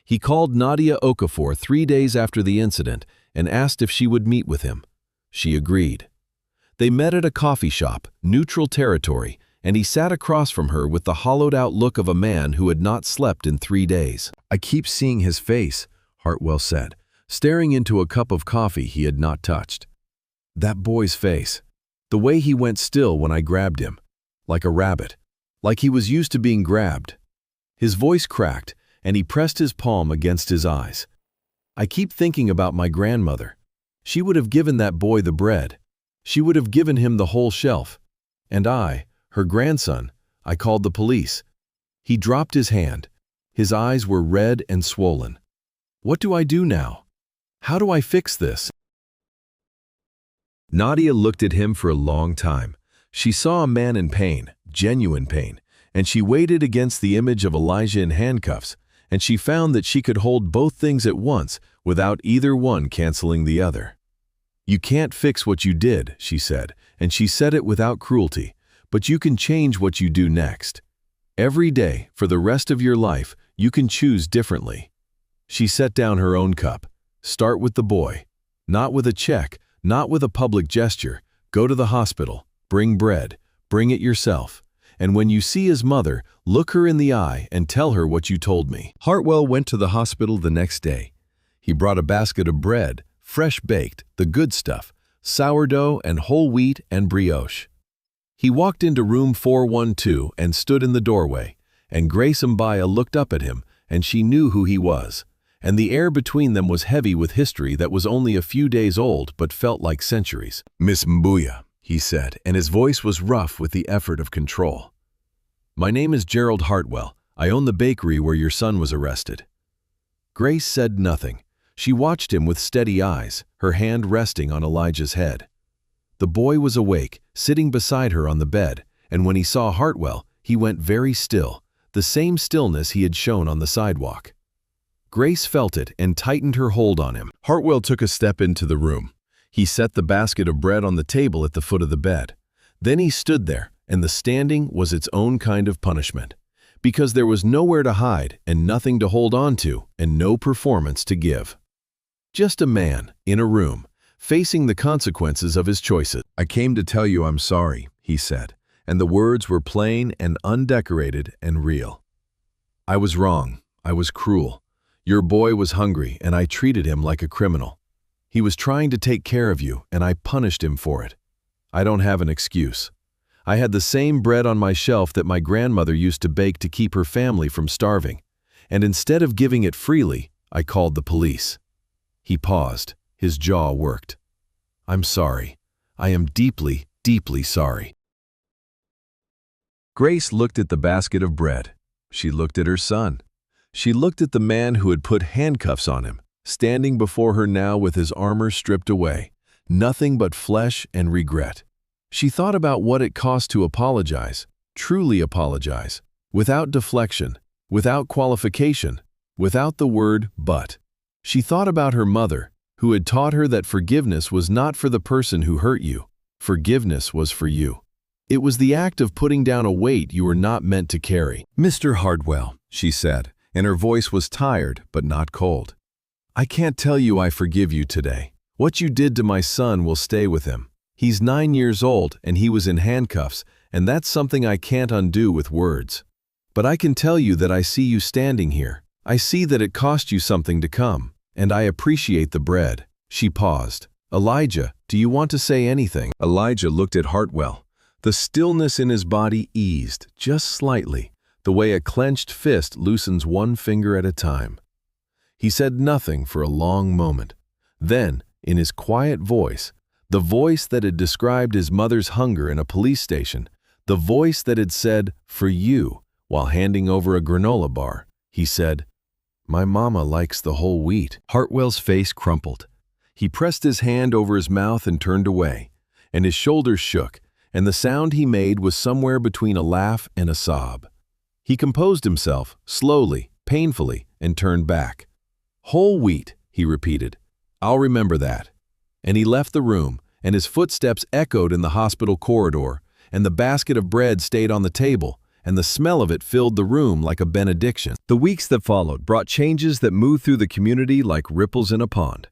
He called Nadia Okafor 3 days after the incident and asked if she would meet with him. She agreed. They met at a coffee shop, neutral territory, and he sat across from her with the hollowed-out look of a man who had not slept in 3 days. "I keep seeing his face," Hartwell said, staring into a cup of coffee he had not touched. "That boy's face. The way he went still when I grabbed him. Like a rabbit. Like he was used to being grabbed." His voice cracked, and he pressed his palm against his eyes. "I keep thinking about my grandmother. She would have given that boy the bread. She would have given him the whole shelf. And I, her grandson, I called the police." He dropped his hand. His eyes were red and swollen. "What do I do now? How do I fix this?" Nadia looked at him for a long time. She saw a man in pain, genuine pain, and she weighed it against the image of Elijah in handcuffs, and she found that she could hold both things at once without either one canceling the other. "You can't fix what you did," she said, and she said it without cruelty, "but you can change what you do next. Every day, for the rest of your life, you can choose differently." She set down her own cup. "Start with the boy. Not with a check, not with a public gesture. Go to the hospital. Bring bread. Bring it yourself. And when you see his mother, look her in the eye and tell her what you told me." Hartwell went to the hospital the next day. He brought a basket of bread, fresh baked, the good stuff, sourdough and whole wheat and brioche. He walked into room 412 and stood in the doorway, and Grace Mbaya looked up at him, and she knew who he was, and the air between them was heavy with history that was only a few days old but felt like centuries. "Miss Mbuya," he said, and his voice was rough with the effort of control. "My name is Gerald Hartwell. I own the bakery where your son was arrested." Grace said nothing. She watched him with steady eyes, her hand resting on Elijah's head. The boy was awake, sitting beside her on the bed, and when he saw Hartwell, he went very still, the same stillness he had shown on the sidewalk. Grace felt it and tightened her hold on him. Hartwell took a step into the room. He set the basket of bread on the table at the foot of the bed. Then he stood there, and the standing was its own kind of punishment, because there was nowhere to hide and nothing to hold on to and no performance to give. Just a man, in a room, facing the consequences of his choices. "I came to tell you I'm sorry," he said, and the words were plain and undecorated and real. "I was wrong. I was cruel. Your boy was hungry, and I treated him like a criminal. He was trying to take care of you, and I punished him for it. I don't have an excuse. I had the same bread on my shelf that my grandmother used to bake to keep her family from starving, and instead of giving it freely, I called the police." He paused. His jaw worked. "I'm sorry. I am deeply, deeply sorry." Grace looked at the basket of bread. She looked at her son. She looked at the man who had put handcuffs on him, standing before her now with his armor stripped away, nothing but flesh and regret. She thought about what it cost to apologize, truly apologize, without deflection, without qualification, without the word but. She thought about her mother, who had taught her that forgiveness was not for the person who hurt you. Forgiveness was for you. It was the act of putting down a weight you were not meant to carry. "Mr. Hartwell," she said, and her voice was tired but not cold. "I can't tell you I forgive you today. What you did to my son will stay with him. He's 9 years old and he was in handcuffs, and that's something I can't undo with words. But I can tell you that I see you standing here. I see that it cost you something to come, and I appreciate the bread." She paused. "Elijah, do you want to say anything?" Elijah looked at Hartwell. The stillness in his body eased, just slightly, the way a clenched fist loosens one finger at a time. He said nothing for a long moment. Then, in his quiet voice, the voice that had described his mother's hunger in a police station, the voice that had said, "For you," while handing over a granola bar, he said, "My mama likes the whole wheat." Hartwell's face crumpled. He pressed his hand over his mouth and turned away, and his shoulders shook, and the sound he made was somewhere between a laugh and a sob. He composed himself, slowly, painfully, and turned back. "Whole wheat," he repeated. "I'll remember that." And he left the room, and his footsteps echoed in the hospital corridor, and the basket of bread stayed on the table, and the smell of it filled the room like a benediction. The weeks that followed brought changes that moved through the community like ripples in a pond.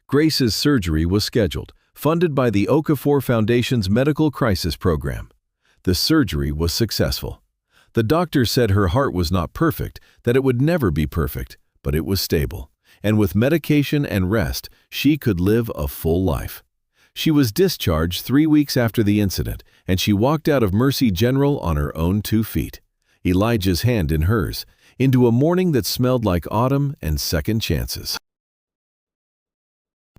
Grace's surgery was scheduled, funded by the Okafor Foundation's Medical Crisis Program. The surgery was successful. The doctor said her heart was not perfect, that it would never be perfect, but it was stable, and with medication and rest, she could live a full life. She was discharged 3 weeks after the incident, and she walked out of Mercy General on her own 2 feet, Elijah's hand in hers, into a morning that smelled like autumn and second chances.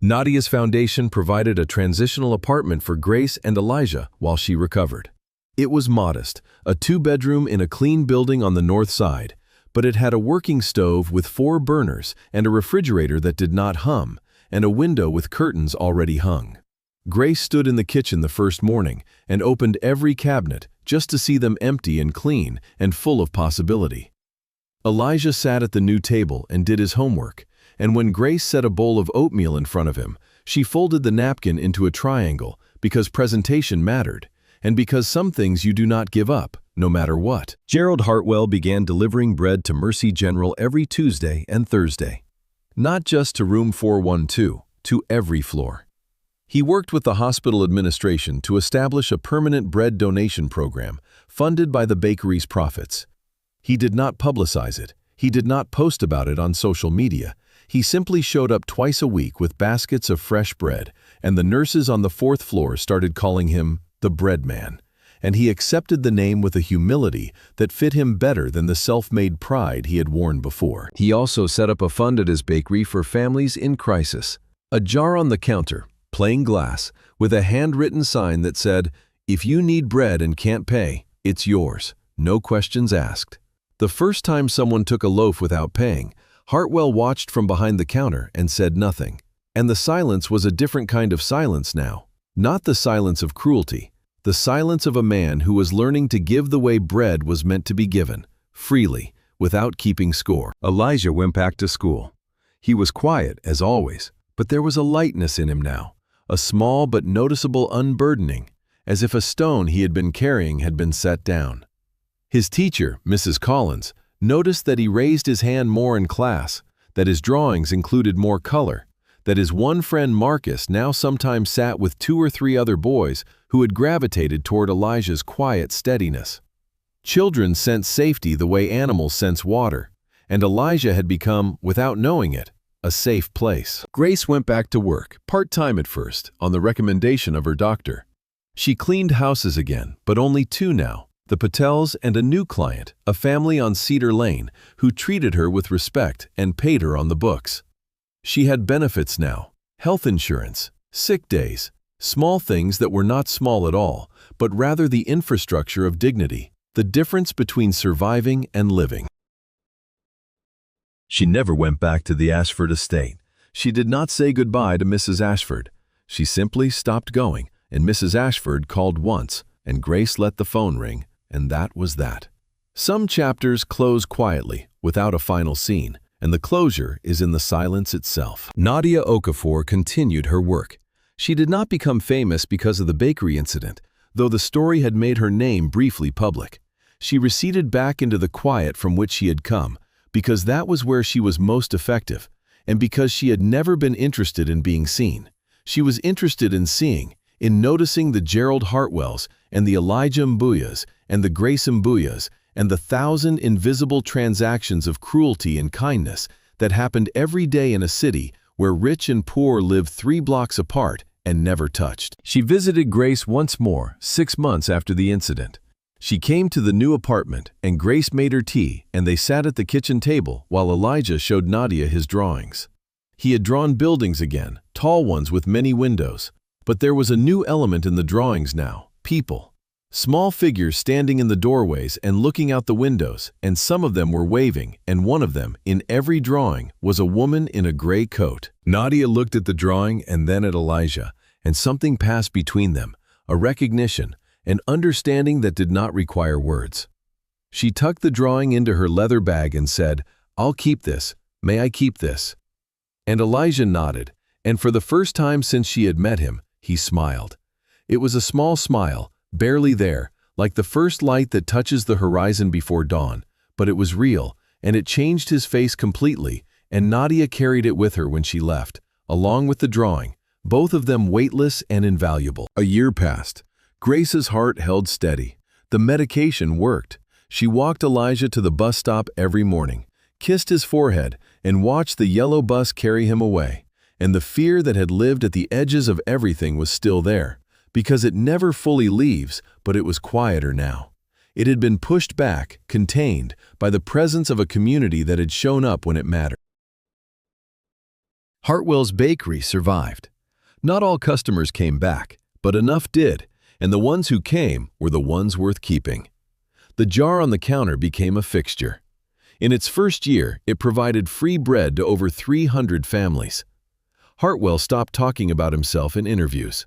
Nadia's foundation provided a transitional apartment for Grace and Elijah while she recovered. It was modest, a 2-bedroom in a clean building on the north side, but it had a working stove with 4 burners and a refrigerator that did not hum, and a window with curtains already hung. Grace stood in the kitchen the first morning and opened every cabinet just to see them empty and clean and full of possibility. Elijah sat at the new table and did his homework, and when Grace set a bowl of oatmeal in front of him, she folded the napkin into a triangle because presentation mattered, and because some things you do not give up, no matter what. Gerald Hartwell began delivering bread to Mercy General every Tuesday and Thursday. Not just to room 412, to every floor. He worked with the hospital administration to establish a permanent bread donation program funded by the bakery's profits. He did not publicize it. He did not post about it on social media. He simply showed up twice a week with baskets of fresh bread, and the nurses on the 4th floor started calling him the bread man, and he accepted the name with a humility that fit him better than the self-made pride he had worn before. He also set up a fund at his bakery for families in crisis. A jar on the counter, plain glass, with a handwritten sign that said, "If you need bread and can't pay, it's yours, no questions asked." The first time someone took a loaf without paying, Hartwell watched from behind the counter and said nothing. And the silence was a different kind of silence now. Not the silence of cruelty, the silence of a man who was learning to give the way bread was meant to be given, freely, without keeping score. Elijah went back to school. He was quiet, as always, but there was a lightness in him now, a small but noticeable unburdening, as if a stone he had been carrying had been set down. His teacher, Mrs. Collins, noticed that he raised his hand more in class, that his drawings included more color, that his one friend Marcus now sometimes sat with 2 or 3 other boys who had gravitated toward Elijah's quiet steadiness. Children sense safety the way animals sense water, and Elijah had become, without knowing it, a safe place. Grace went back to work, part-time at first, on the recommendation of her doctor. She cleaned houses again, but only 2 now, the Patels and a new client, a family on Cedar Lane, who treated her with respect and paid her on the books. She had benefits now, health insurance, sick days, small things that were not small at all, but rather the infrastructure of dignity, the difference between surviving and living. She never went back to the Ashford estate. She did not say goodbye to Mrs. Ashford. She simply stopped going, and Mrs. Ashford called once, and Grace let the phone ring, and that was that. Some chapters close quietly, without a final scene, and the closure is in the silence itself. Nadia Okafor continued her work. She did not become famous because of the bakery incident, though the story had made her name briefly public. She receded back into the quiet from which she had come, because that was where she was most effective, and because she had never been interested in being seen. She was interested in seeing, in noticing the Gerald Hartwells and the Elijah Mbuyas and the Grace Mbuyas and the 1,000 invisible transactions of cruelty and kindness that happened every day in a city where rich and poor lived 3 blocks apart and never touched. She visited Grace once more, 6 months after the incident. She came to the new apartment, and Grace made her tea, and they sat at the kitchen table while Elijah showed Nadia his drawings. He had drawn buildings again, tall ones with many windows. But there was a new element in the drawings now: people. Small figures standing in the doorways and looking out the windows, and some of them were waving, and one of them, in every drawing, was a woman in a gray coat. Nadia looked at the drawing and then at Elijah, and something passed between them, a recognition, an understanding that did not require words. She tucked the drawing into her leather bag and said, "I'll keep this. May I keep this?" And Elijah nodded, and for the first time since she had met him, he smiled. It was a small smile, barely there, like the first light that touches the horizon before dawn, but it was real, and it changed his face completely, and Nadia carried it with her when she left, along with the drawing, both of them weightless and invaluable. A year passed. Grace's heart held steady. The medication worked. She walked Elijah to the bus stop every morning, kissed his forehead, and watched the yellow bus carry him away. And the fear that had lived at the edges of everything was still there, because it never fully leaves, but it was quieter now. It had been pushed back, contained, by the presence of a community that had shown up when it mattered. Hartwell's bakery survived. Not all customers came back, but enough did, and the ones who came were the ones worth keeping. The jar on the counter became a fixture. In its first year, it provided free bread to over 300 families. Hartwell stopped talking about himself in interviews.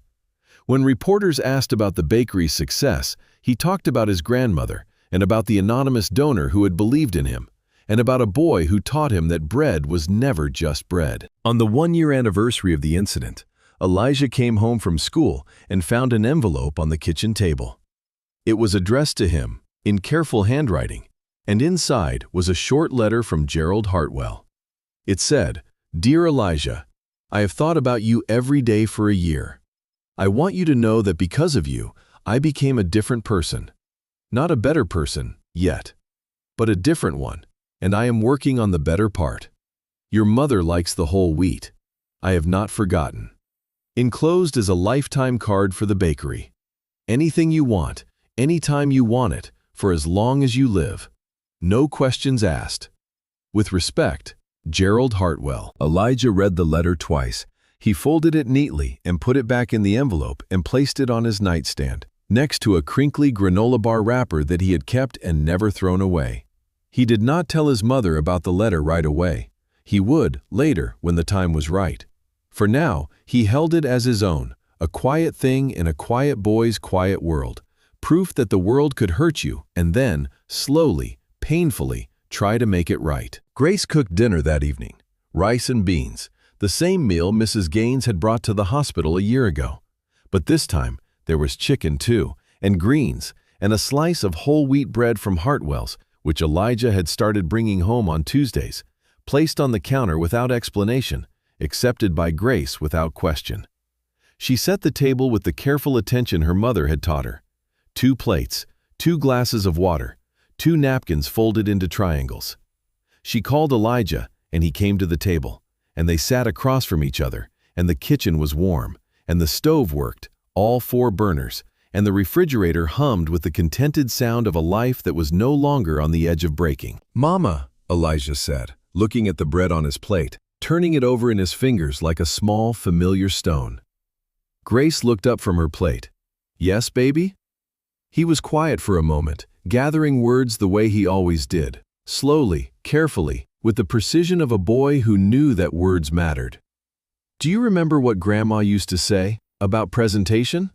When reporters asked about the bakery's success, he talked about his grandmother and about the anonymous donor who had believed in him, and about a boy who taught him that bread was never just bread. On the 1-year anniversary of the incident, Elijah came home from school and found an envelope on the kitchen table. It was addressed to him, in careful handwriting, and inside was a short letter from Gerald Hartwell. It said, "Dear Elijah, I have thought about you every day for a year. I want you to know that because of you, I became a different person. Not a better person, yet, but a different one, and I am working on the better part. Your mother likes the whole wheat. I have not forgotten." Enclosed is a lifetime card for the bakery. Anything you want, anytime you want it, for as long as you live. No questions asked. With respect, Gerald Hartwell. Elijah read the letter twice. He folded it neatly and put it back in the envelope and placed it on his nightstand, next to a crinkly granola bar wrapper that he had kept and never thrown away. He did not tell his mother about the letter right away. He would, later, when the time was right. For now, he held it as his own, a quiet thing in a quiet boy's quiet world, proof that the world could hurt you and then, slowly, painfully, try to make it right. Grace cooked dinner that evening. Rice and beans, the same meal Mrs. Gaines had brought to the hospital a year ago. But this time, there was chicken too, and greens, and a slice of whole wheat bread from Hartwell's, which Elijah had started bringing home on Tuesdays, placed on the counter without explanation, accepted by Grace without question. She set the table with the careful attention her mother had taught her. 2 plates, 2 glasses of water, 2 napkins folded into triangles. She called Elijah, and he came to the table, and they sat across from each other, and the kitchen was warm, and the stove worked, all 4 burners, and the refrigerator hummed with the contented sound of a life that was no longer on the edge of breaking. "Mama," Elijah said, looking at the bread on his plate, turning it over in his fingers like a small, familiar stone. Grace looked up from her plate. "Yes, baby?" He was quiet for a moment, gathering words the way he always did, slowly, carefully, with the precision of a boy who knew that words mattered. "Do you remember what Grandma used to say about presentation?"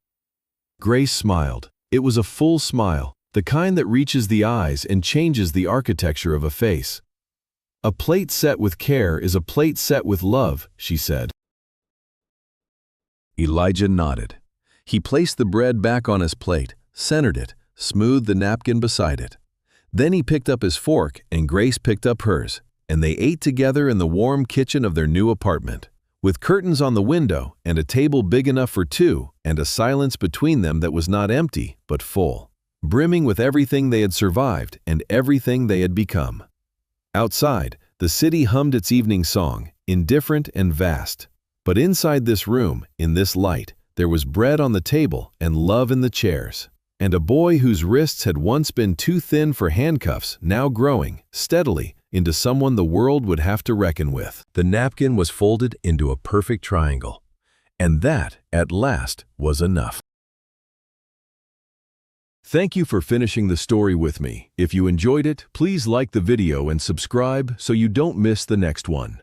Grace smiled. It was a full smile, the kind that reaches the eyes and changes the architecture of a face. "A plate set with care is a plate set with love," she said. Elijah nodded. He placed the bread back on his plate, centered it, smoothed the napkin beside it. Then he picked up his fork and Grace picked up hers, and they ate together in the warm kitchen of their new apartment, with curtains on the window and a table big enough for 2 and a silence between them that was not empty but full. brimming with everything they had survived and everything they had become. Outside, the city hummed its evening song, indifferent and vast. But inside this room, in this light, there was bread on the table and love in the chairs. And a boy whose wrists had once been too thin for handcuffs, now growing, steadily, into someone the world would have to reckon with. The napkin was folded into a perfect triangle. And that, at last, was enough. Thank you for finishing the story with me. If you enjoyed it, please like the video and subscribe so you don't miss the next one.